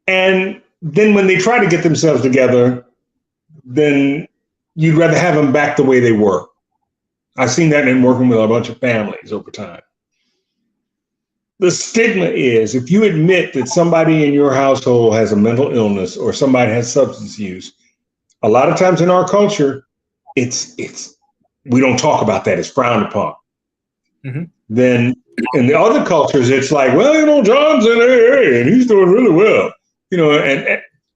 And then when they try to get themselves together, then you'd rather have them back the way they were. I've seen that in working with a bunch of families over time. The stigma is, if you admit that somebody in your household has a mental illness or somebody has substance use, a lot of times in our culture, we don't talk about that. It's frowned upon. Then in the other cultures, it's like, well, John's in AA and he's doing really well,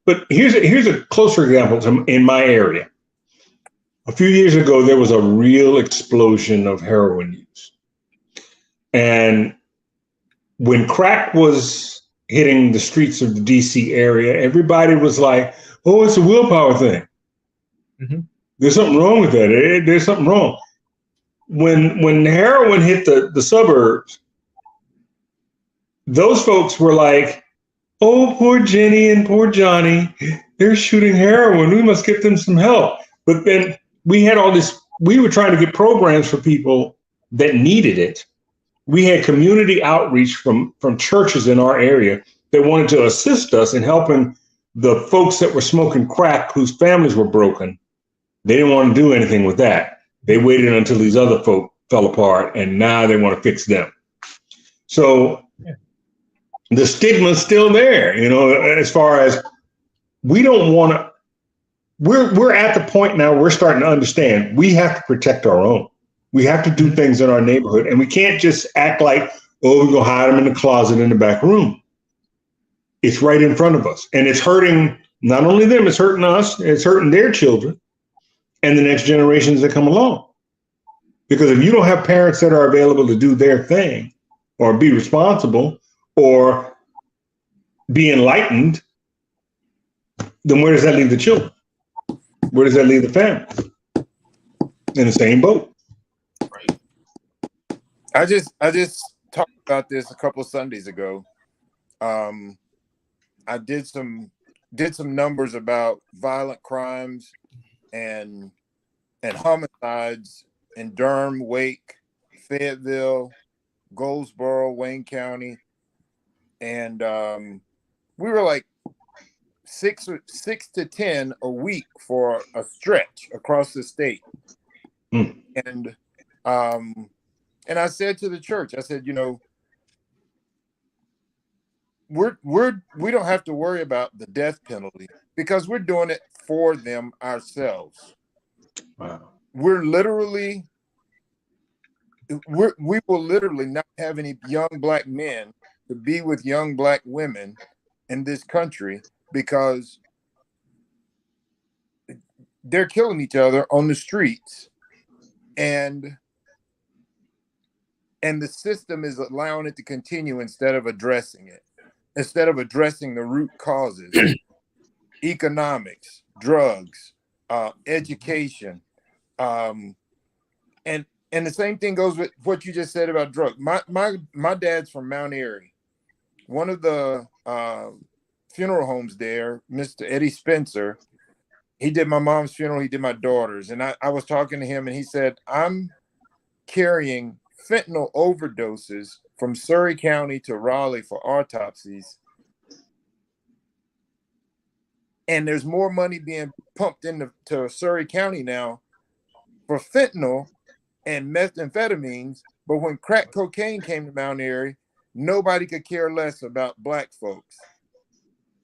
but here's a closer example in my area. A few years ago, there was a real explosion of heroin use. And when crack was hitting the streets of the DC area, everybody was like, oh, it's a willpower thing. There's something wrong with that. There's something wrong. When heroin hit the suburbs, those folks were like, oh, poor Jenny and poor Johnny, they're shooting heroin. We must get them some help. But then we had all this, we were trying to get programs for people that needed it. We had community outreach from churches in our area that wanted to assist us in helping the folks that were smoking crack whose families were broken. They didn't want to do anything with that. They waited until these other folk fell apart, and now they want to fix them. So the stigma's still there, as far as we don't want to. We're at the point now we're starting to understand we have to protect our own. We have to do things in our neighborhood, and we can't just act like, oh, we're going to hide them in the closet in the back room. It's right in front of us, and it's hurting not only them, it's hurting us, it's hurting their children and the next generations that come along. Because if you don't have parents that are available to do their thing or be responsible or be enlightened, then where does that leave the children? Where does that leave the family? In the same boat. I just talked about this a couple of Sundays ago. I did some numbers about violent crimes and homicides in Durham, Wake, Fayetteville, Goldsboro, Wayne County, and we were like 6 to 10 a week for a stretch across the state. And I said to the church, I said, we don't have to worry about the death penalty because we're doing it for them ourselves. Wow. We will literally not have any young black men to be with young black women in this country because they're killing each other on the streets, and the system is allowing it to continue instead of addressing it, instead of addressing the root causes: economics, drugs, education, and the same thing goes with what you just said about drugs. My dad's from Mount Airy. One of the funeral homes there, Mr. Eddie Spencer, he did my mom's funeral, he did my daughter's, and I was talking to him, and he said, I'm carrying fentanyl overdoses from Surrey County to Raleigh for autopsies, and there's more money being pumped into Surrey County now for fentanyl and methamphetamines, but when crack cocaine came to Mount Airy, nobody could care less about black folks.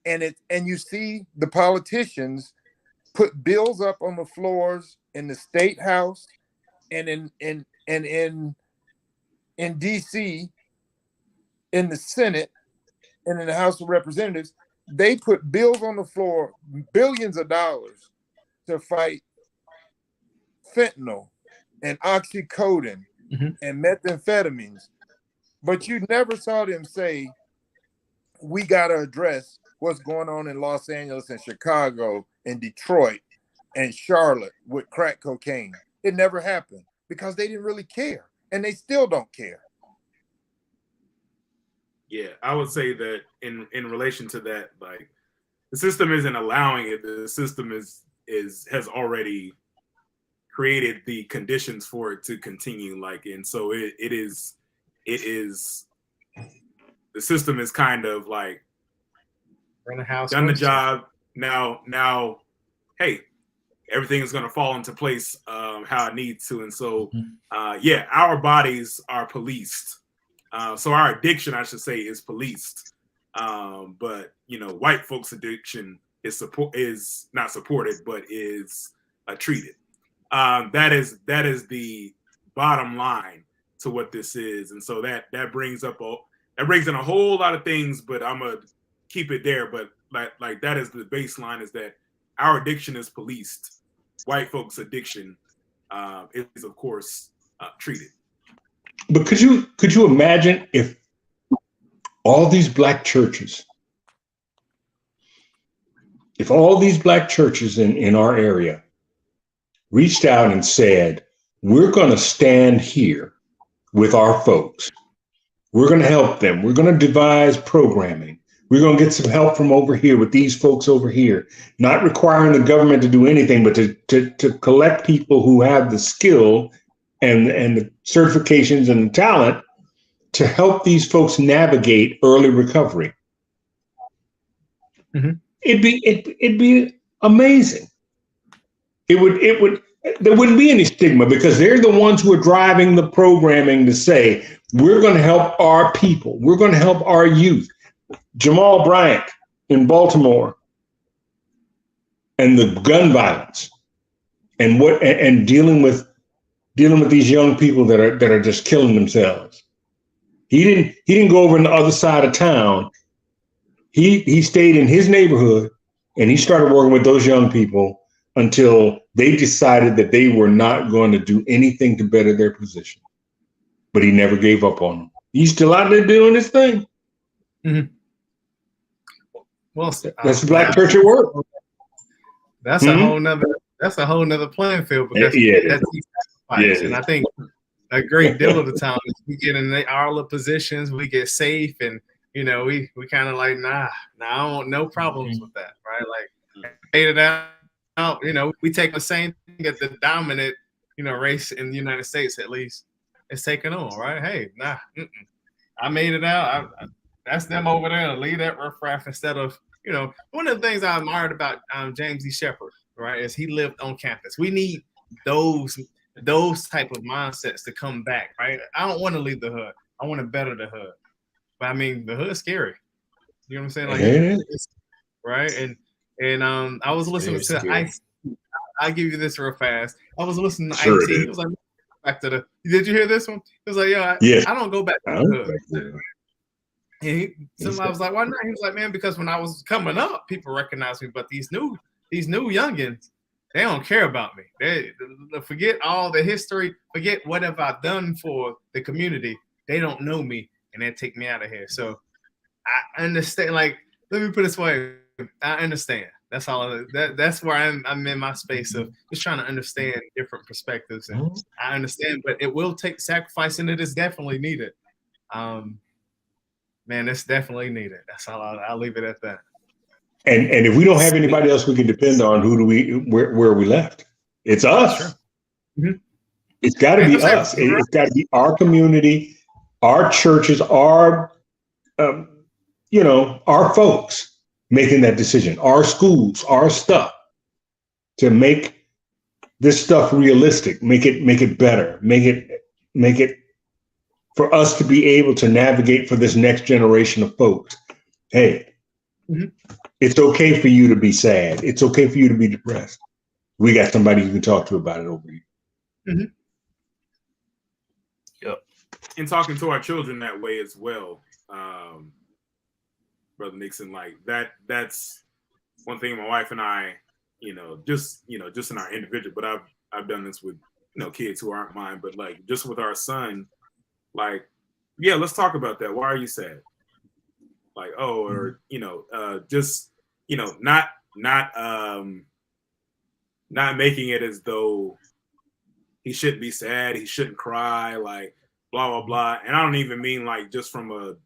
And you see the politicians put bills up on the floors in the state house and in DC, in the Senate, and in the House of Representatives. They put bills on the floor, billions of dollars, to fight fentanyl and oxycodone and methamphetamines. But you never saw them say, we got to address what's going on in Los Angeles and Chicago and Detroit and Charlotte with crack cocaine. It never happened because they didn't really care, and they still don't care. Yeah, I would say that in relation to that, like, the system isn't allowing it. The system has already created the conditions for it to continue. Like, and so it is the system is kind of like Run the house, done the job. Now, hey, everything is going to fall into place how it needs to. And so, our bodies are policed. So our addiction, I should say, is policed. But white folks' addiction is not supported, but is treated. That is the bottom line to what this is, and so that brings in a whole lot of things. But I'm gonna keep it there. But like that is the baseline: is that our addiction is policed. White folks' addiction is, of course, treated. But could you imagine if all these black churches, in our area reached out and said, we're going to stand here with our folks. We're going to help them. We're going to devise programming. We're going to get some help from over here with these folks over here, not requiring the government to do anything, but to collect people who have the skill and the certifications and the talent to help these folks navigate early recovery. Mm-hmm. It'd be amazing. There wouldn't be any stigma because they're the ones who are driving the programming to say, we're going to help our people. We're going to help our youth. Jamal Bryant in Baltimore and the gun violence and dealing with these young people that are just killing themselves. He didn't go over on the other side of town. He stayed in his neighborhood and he started working with those young people until they decided that they were not going to do anything to better their position. But he never gave up on them. He's still out there doing his thing. Mm-hmm. Well, that's the Black church at work. That's a whole nother playing field because that's sacrifice. And I think a great deal of the time we get in our little positions, we get safe, and we kind of like nah, I don't want no problems with that, right? Like made it out. We take the same thing at the dominant, race in the United States, at least it's taken on, right? Hey, nah, I made it out. That's them over there. Leave that riffraff instead of, one of the things I admired about James E. Shepherd, right, is he lived on campus. We need those type of mindsets to come back, right? I don't want to leave the hood. I want to better the hood. But I mean, the hood's scary. You know what I'm saying? Like, right? And I was listening to Ice. I'll give you this real fast. I was listening to Ice. He was like, back to did you hear this one? He was like, I don't go back to the hood. And somebody was like, why not? He was like, man, because when I was coming up, people recognized me, but these new youngins, they don't care about me. They forget all the history, forget what have I done for the community. They don't know me, and they take me out of here. So I understand. Like, let me put it this way: I understand. That's all. That's where I'm in my space of just trying to understand different perspectives, and I understand, but it will take sacrifice, and it is definitely needed. Man, it's definitely needed. That's all. I'll leave it at that. And if we don't have anybody else we can depend on, where are we left? It's us. Sure. Mm-hmm. It's got to be us. It's got to be our community, our churches, our folks making that decision, our schools, our stuff, to make this stuff realistic, make it better, make it for us to be able to navigate for this next generation of folks. Hey, it's okay for you to be sad. It's okay for you to be depressed. We got somebody you can talk to about it over here. Mm-hmm. Yep. And talking to our children that way as well, Brother Nixon, like that's one thing my wife and I, just in our individual, but I've done this with, kids who aren't mine, but like just with our son, like, yeah, let's talk about that. Why are you sad? Like, or just not making it as though he shouldn't be sad, he shouldn't cry, like blah blah blah. And I don't even mean like just from a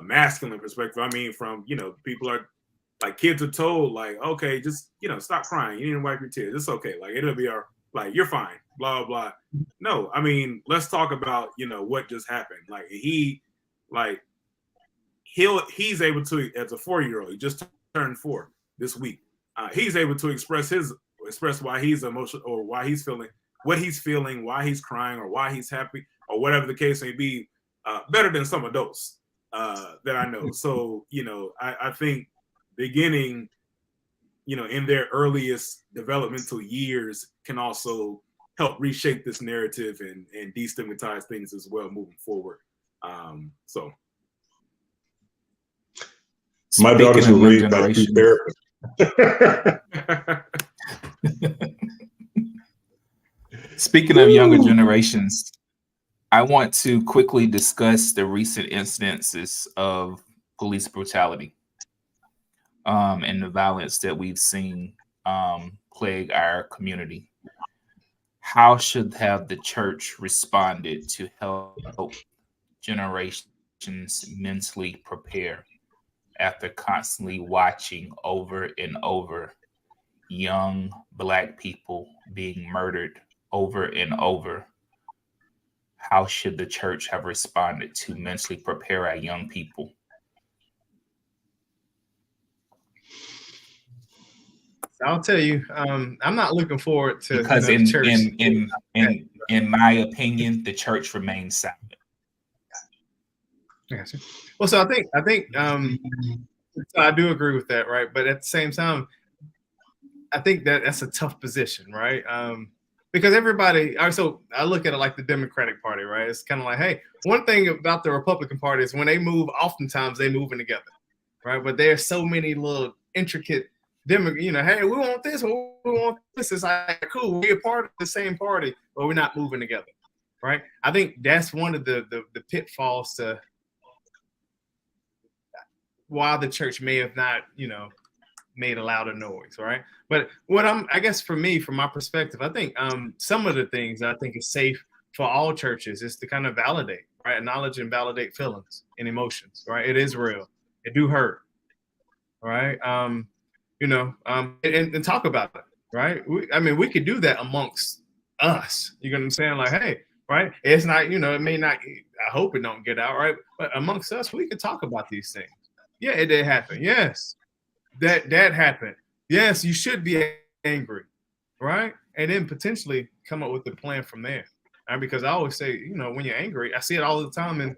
masculine perspective. I mean from people are like, kids are told like, okay, just stop crying. You need to wipe your tears. It's okay. Like it'll be like you're fine. Blah blah. No, I mean let's talk about what just happened. Like he's able to, as a 4-year-old, he just turned 4 this week. He's able to express why he's emotional or why he's feeling what he's feeling, why he's crying or why he's happy or whatever the case may be, better than some adults that I know. So, I think beginning, in their earliest developmental years can also help reshape this narrative and destigmatize things as well moving forward. So. My daughters were raised by 2 therapists. Speaking of younger generations, I want to quickly discuss the recent incidences of police brutality and the violence that we've seen plague our community. How should have the church responded to help generations mentally prepare after constantly watching over and over young Black people being murdered over and over? How should the church have responded to mentally prepare our young people? I'll tell you, I'm not looking forward to Because the church. in my opinion, the church remains silent. Gotcha. Well, so I think so I do agree with that, right? But at the same time, I think that's a tough position, right? Because everybody, all right, so I look at it like the Democratic Party, right? It's kind of like, hey, one thing about the Republican Party is when they move, oftentimes they moving together, right? But there's so many little intricate, hey, we want this, we want this. It's like, cool, we're a part of the same party, but we're not moving together, right? I think that's one of the pitfalls to why the church may have not, made a louder noise, right? But I guess for me, from my perspective, I think some of the things I think is safe for all churches is to kind of validate, right? Acknowledge and validate feelings and emotions, right? It is real. It do hurt, right? And talk about it, right? We could do that amongst us. You know what I'm saying? Like, hey, right? It's not, it may not, I hope it don't get out, right? But amongst us, we could talk about these things. Yeah, it did happen. Yes. That happened. Yes, you should be angry, right? And then potentially come up with a plan from there. Right? Because I always say, when you're angry, I see it all the time in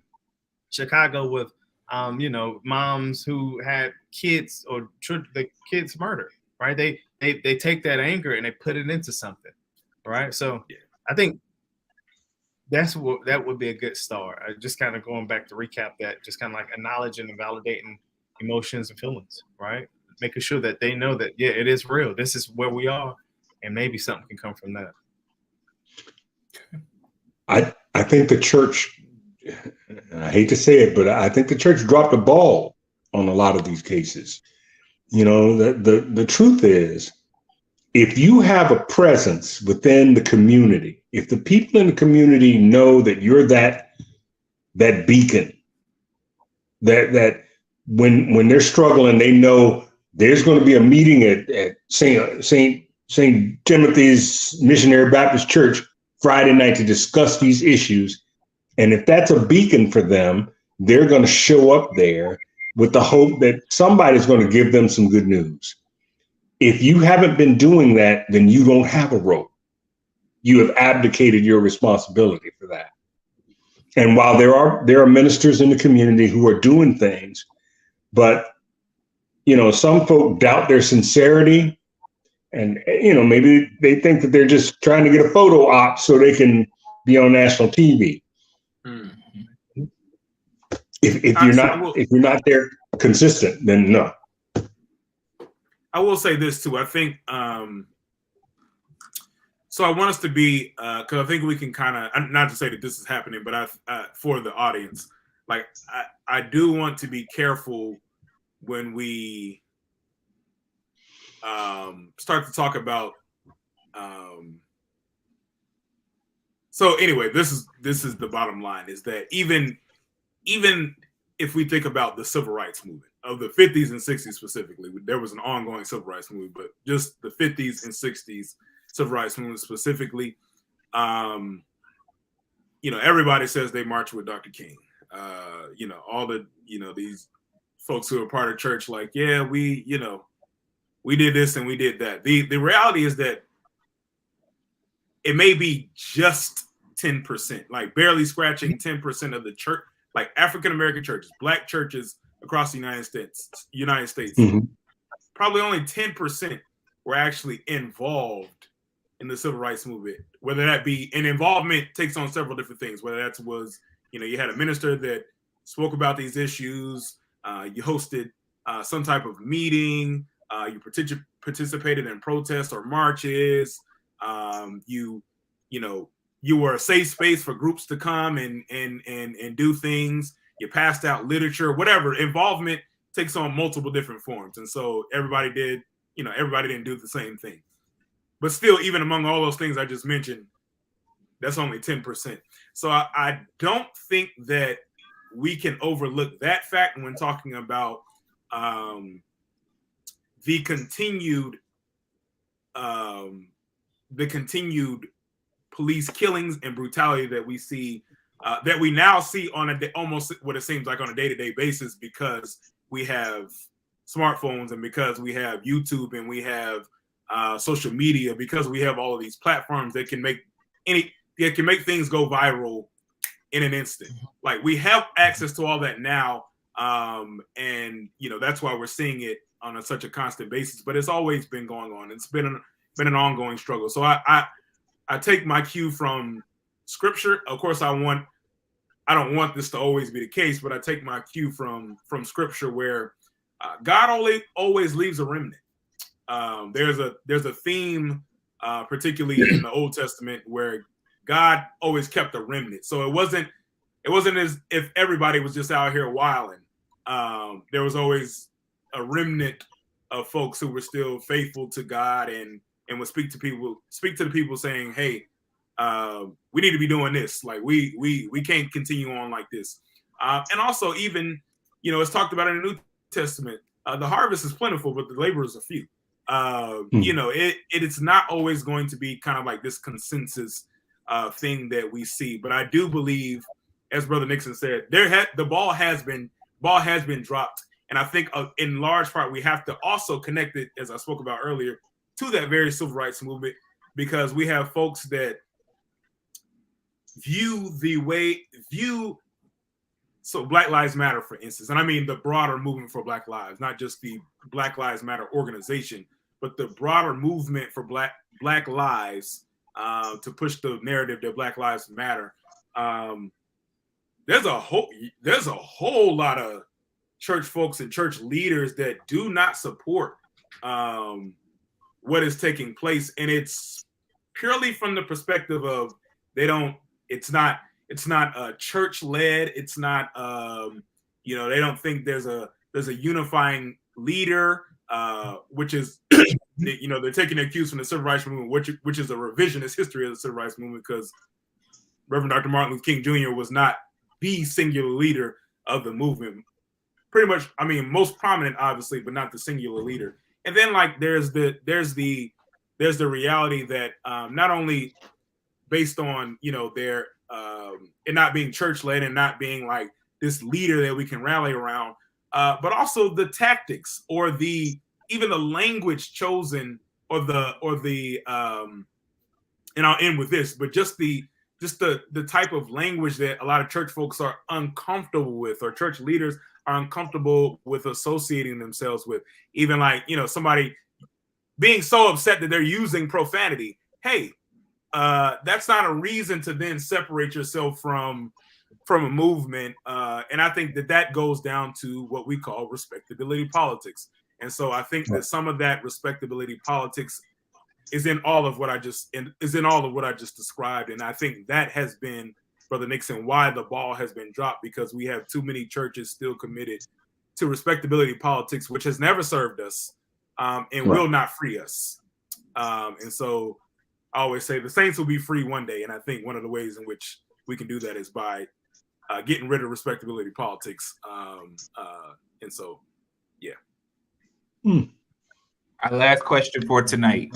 Chicago with, moms who had kids or the kids murdered, right? They take that anger and they put it into something, right? So I think that would be a good start. Just kind of going back to recap that, just kind of like acknowledging and validating emotions and feelings, right? Making sure that they know that, it is real. This is where we are. And maybe something can come from that. I think the church, I hate to say it, but I think the church dropped the ball on a lot of these cases. The truth is, if you have a presence within the community, if the people in the community know that you're that beacon, that when they're struggling, they know there's going to be a meeting at St. Timothy's Missionary Baptist Church Friday night to discuss these issues. And if that's a beacon for them, they're going to show up there with the hope that somebody's going to give them some good news. If you haven't been doing that, then you don't have a role. You have abdicated your responsibility for that. And while there are ministers in the community who are doing things, but some folk doubt their sincerity, and maybe they think that they're just trying to get a photo op so they can be on national TV. Mm-hmm. If you're not there consistent, then no. I will say this too. I think so. I want us to be because I think we can kind of, not to say that this is happening, but for the audience, like I do want to be careful when we start to talk about. So anyway, this is the bottom line: is that even if we think about the civil rights movement of the 50s and 60s specifically, there was an ongoing civil rights movement, but just the 50s and 60s civil rights movement specifically, everybody says they marched with Dr. King. All the these folks who are part of church, like, yeah, we did this and we did that. The reality is that it may be just 10%, like barely scratching 10% of the church, like African American churches, Black churches across the United States, mm-hmm. Probably only 10% were actually involved in the civil rights movement. Whether that be, and involvement takes on several different things. Whether that was, you had a minister that spoke about these issues, you hosted some type of meeting, you participated in protests or marches, you were a safe space for groups to come and do things. You passed out literature, whatever. Involvement takes on multiple different forms. And so everybody didn't do the same thing. But still, even among all those things I just mentioned, that's only 10%. So I don't think that we can overlook that fact when talking about the continued police killings and brutality that we see, that we now see on almost what it seems like on a day-to-day basis, because we have smartphones and because we have YouTube and we have social media, because we have all of these platforms that can make things go viral in an instant. Like, we have access to all that now, and that's why we're seeing it on such a constant basis. But it's always been going on. It's been an ongoing struggle. So I take my cue from Scripture. Of course, I don't want this to always be the case, but I take my cue from Scripture, where God always leaves a remnant. There's a theme, particularly in the Old Testament, where God always kept a remnant. So it wasn't as if everybody was just out here wilding. There was always a remnant of folks who were still faithful to God and would speak to the people saying, hey, we need to be doing this. Like, we can't continue on like this. And also, even, it's talked about in the New Testament, the harvest is plentiful, but the laborers are few. It's not always going to be kind of like this consensus thing that we see. But I do believe, as Brother Nixon said, the ball has been dropped. And I think in large part, we have to also connect it, as I spoke about earlier, to that very civil rights movement, because we have folks that view so Black Lives Matter, for instance, and I mean the broader movement for Black Lives, not just the Black Lives Matter organization, but the broader movement for Black lives, to push the narrative that Black Lives Matter. There's a whole lot of church folks and church leaders that do not support what is taking place, and it's purely from the perspective of it's not church led. It's not they don't think there's a unifying leader, which is they're taking their cues from the civil rights movement, which is a revisionist history of the civil rights movement, because Reverend Dr. Martin Luther King Jr. was not the singular leader of the movement. Pretty much, I mean, most prominent, obviously, but not the singular leader. And then, like, there's the reality that not only based on their it not being church led and not being like this leader that we can rally around, but also the tactics or even the language chosen or the and I'll end with this, but just the type of language that a lot of church folks are uncomfortable with, or church leaders are uncomfortable with associating themselves with. Even like, somebody being so upset that they're using profanity. Hey, that's not a reason to then separate yourself from a movement. And I think that goes down to what we call respectability politics. And so I think that some of that respectability politics is in all of what I just described. And I think that has been, Brother Nixon, why the ball has been dropped, because we have too many churches still committed to respectability politics, which has never served us and will not free us. And so I always say the saints will be free one day. And I think one of the ways in which we can do that is by getting rid of respectability politics. And so, yeah. Our last question for tonight.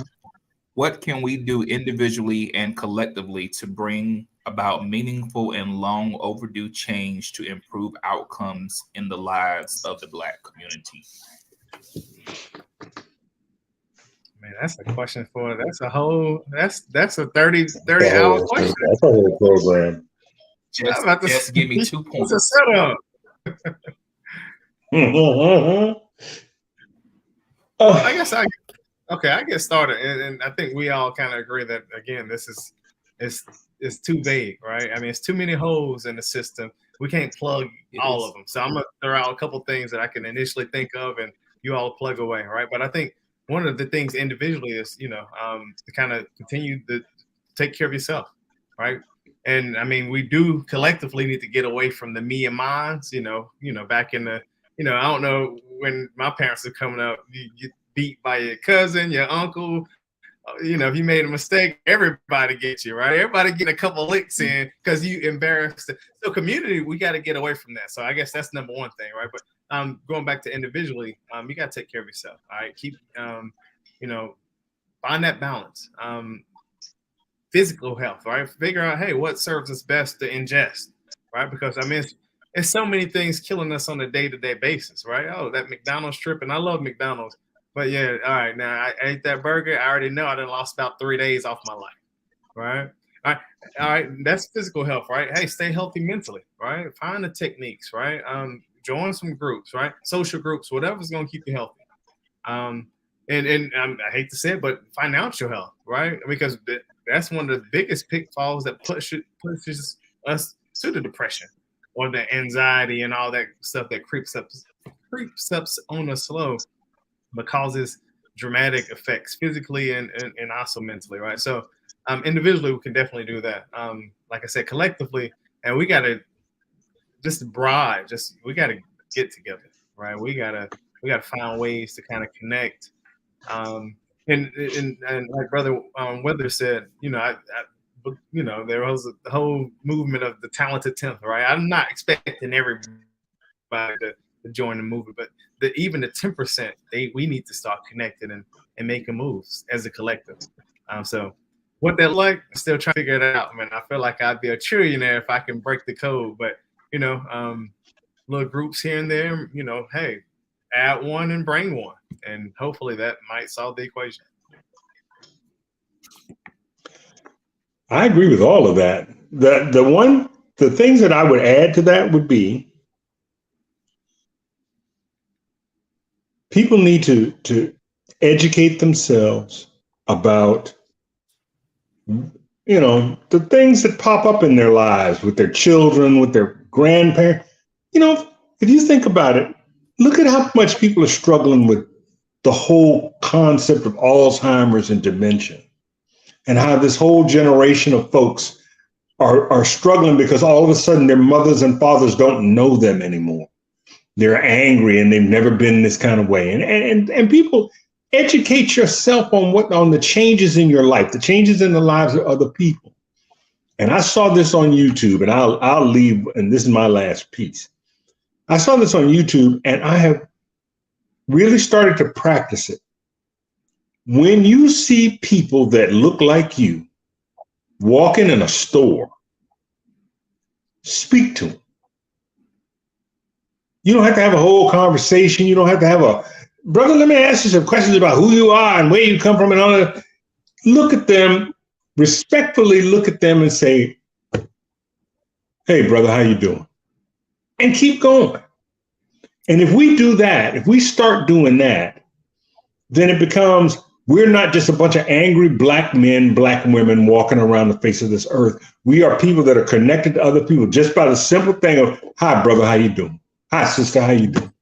What can we do individually and collectively to bring about meaningful and long overdue change to improve outcomes in the lives of the Black community? Man, that's a question that's a 30-hour question. That's a whole program. Just give me 2 points. It's a setup. I guess I get started, and I think we all kind of agree that, again, this is too vague, right? I mean, it's too many holes in the system. We can't plug all of them. So I'm gonna throw out a couple things that I can initially think of, and you all plug away, right? But I think one of the things individually is, to kind of continue to take care of yourself, right? And I mean, we do collectively need to get away from the me and mines. Back in the, I don't know, when my parents are coming up, you get beat by your cousin, your uncle, you know, if you made a mistake, everybody gets you, right? Everybody getting a couple licks in because you embarrassed it. So community, we got to get away from that. So I guess that's number one thing, right? But going back to individually, you got to take care of yourself. All right, keep you know, find that balance. Physical health, right? Figure out, hey, what serves us best to ingest, right? Because I mean, it's so many things killing us on a day-to-day basis, right? Oh, that McDonald's trip, and I love McDonald's, but yeah, all right, now I ate that burger. I already know I done lost about 3 days off my life, right? All right, that's physical health, right? Hey, stay healthy mentally, right? Find the techniques, right? Join some groups, right? Social groups, whatever's gonna keep you healthy. And I hate to say it, but financial health, right? Because that's one of the biggest pitfalls that pushes us to the depression or the anxiety and all that stuff that creeps up on us slow, but causes dramatic effects physically and also mentally, right? So individually, we can definitely do that. Like I said, collectively, and we got to we got to get together, right? We gotta find ways to kind of connect. And like Brother Weather said, you know, you know, there was the whole movement of the talented 10th, right? I'm not expecting everybody to join the movement, but even the 10%, we need to start connecting and making moves as a collective. So what that like, I'm still trying to figure it out, man. I feel like I'd be a trillionaire if I can break the code, but you know, little groups here and there, you know, hey, add one and bring one, and hopefully that might solve the equation. I agree with all of that. The things that I would add to that would be people need to educate themselves about, you know, the things that pop up in their lives with their children, with their grandparents. You know, if you think about it, look at how much people are struggling with the whole concept of Alzheimer's and dementia, and how this whole generation of folks are struggling because all of a sudden their mothers and fathers don't know them anymore. They're angry and they've never been this kind of way. And people, educate yourself on the changes in your life, the changes in the lives of other people. And I saw this on YouTube, and I'll leave, and this is my last piece. I saw this on YouTube, and I have really started to practice it. When you see people that look like you walking in a store, speak to them. You don't have to have a whole conversation. You don't have to have brother, let me ask you some questions about who you are and where you come from and all that. Look at them, respectfully look at them and say, hey, brother, how you doing? And keep going. And if we do that, if we start doing that, then it becomes, we're not just a bunch of angry black men, black women walking around the face of this earth. We are people that are connected to other people just by the simple thing of, hi, brother, how you doing? Hi, sister, how you doing?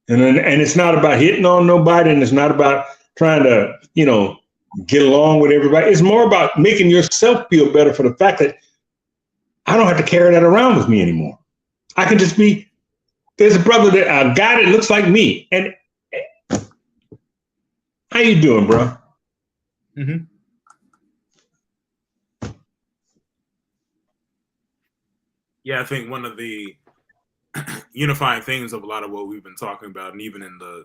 And it's not about hitting on nobody, and it's not about trying to, you know, get along with everybody. It's more about making yourself feel better for the fact that I don't have to carry that around with me anymore. I can just be, there's a brother that a guy that looks like me. And how you doing, bro? Mm-hmm. Yeah, I think one of the unifying things of a lot of what we've been talking about, and even in the,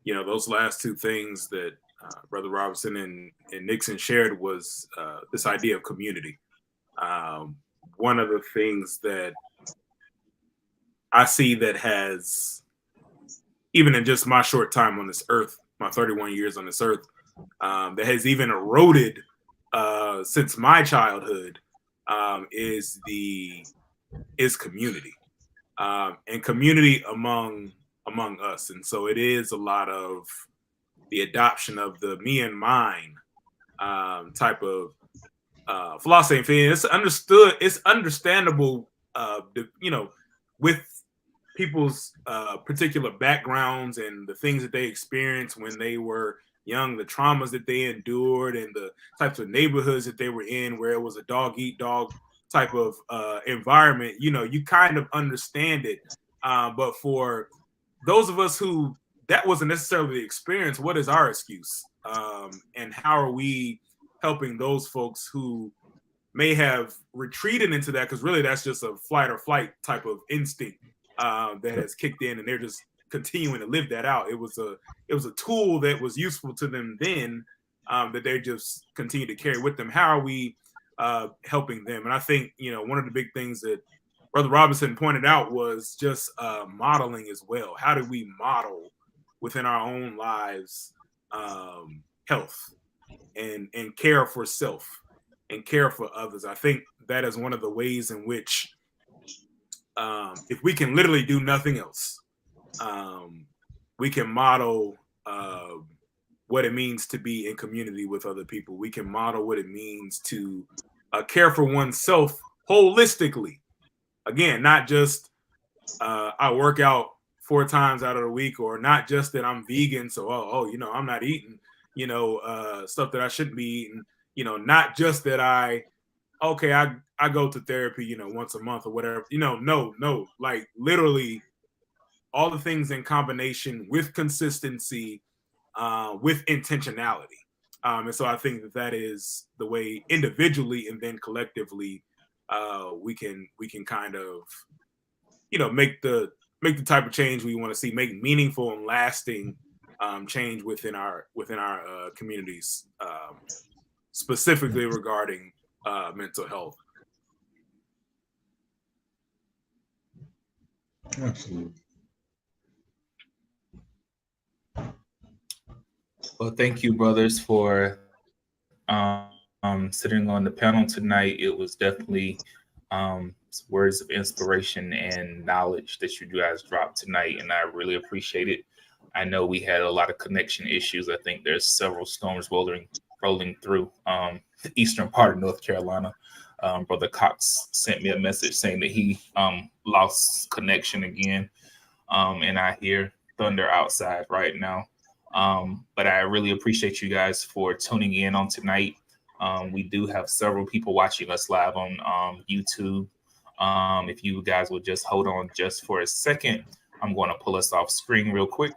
you know, those last two things that Brother Robinson and Nixon shared was this idea of community. One of the things that I see that has, even in just my short time on this earth, my 31 years on this earth, that has even eroded since my childhood, is community. And community among us. And so it is a lot of the adoption of the me and mine type of philosophy. It's understandable, you know, with people's particular backgrounds and the things that they experienced when they were young, the traumas that they endured, and the types of neighborhoods that they were in, where it was a dog eat dog type of environment. You know, you kind of understand it. But for those of us who that wasn't necessarily the experience, what is our excuse? and how are we helping those folks who may have retreated into that, because really that's just a flight or flight type of instinct that has kicked in, and they're just continuing to live that out. It was a tool that was useful to them then, that they just continue to carry with them. How are we helping them? And I think, one of the big things that Brother Robinson pointed out was just modeling as well. How do we model within our own lives health and care for self and care for others? I think that is one of the ways in which, if we can literally do nothing else, we can model what it means to be in community with other people. We can model what it means to care for oneself holistically. Again, not just I work out 4 times out of the week, or not just that I'm vegan, so I'm not eating stuff that I shouldn't be eating. Not just that I go to therapy once a month or whatever. No, like literally all the things in combination with consistency, with intentionality. And so I think that is the way individually and then collectively we can kind of make the type of change we want to see, make meaningful and lasting change within our communities, specifically regarding mental health. Absolutely. Well, thank you, brothers, for sitting on the panel tonight. It was definitely words of inspiration and knowledge that you guys dropped tonight, and I really appreciate it. I know we had a lot of connection issues. I think there's several storms rolling through the eastern part of North Carolina. Brother Cox sent me a message saying that he lost connection again, and I hear thunder outside right now. But I really appreciate you guys for tuning in on tonight. We do have several people watching us live on YouTube. If you guys will just hold on just for a second, I'm going to pull us off screen real quick.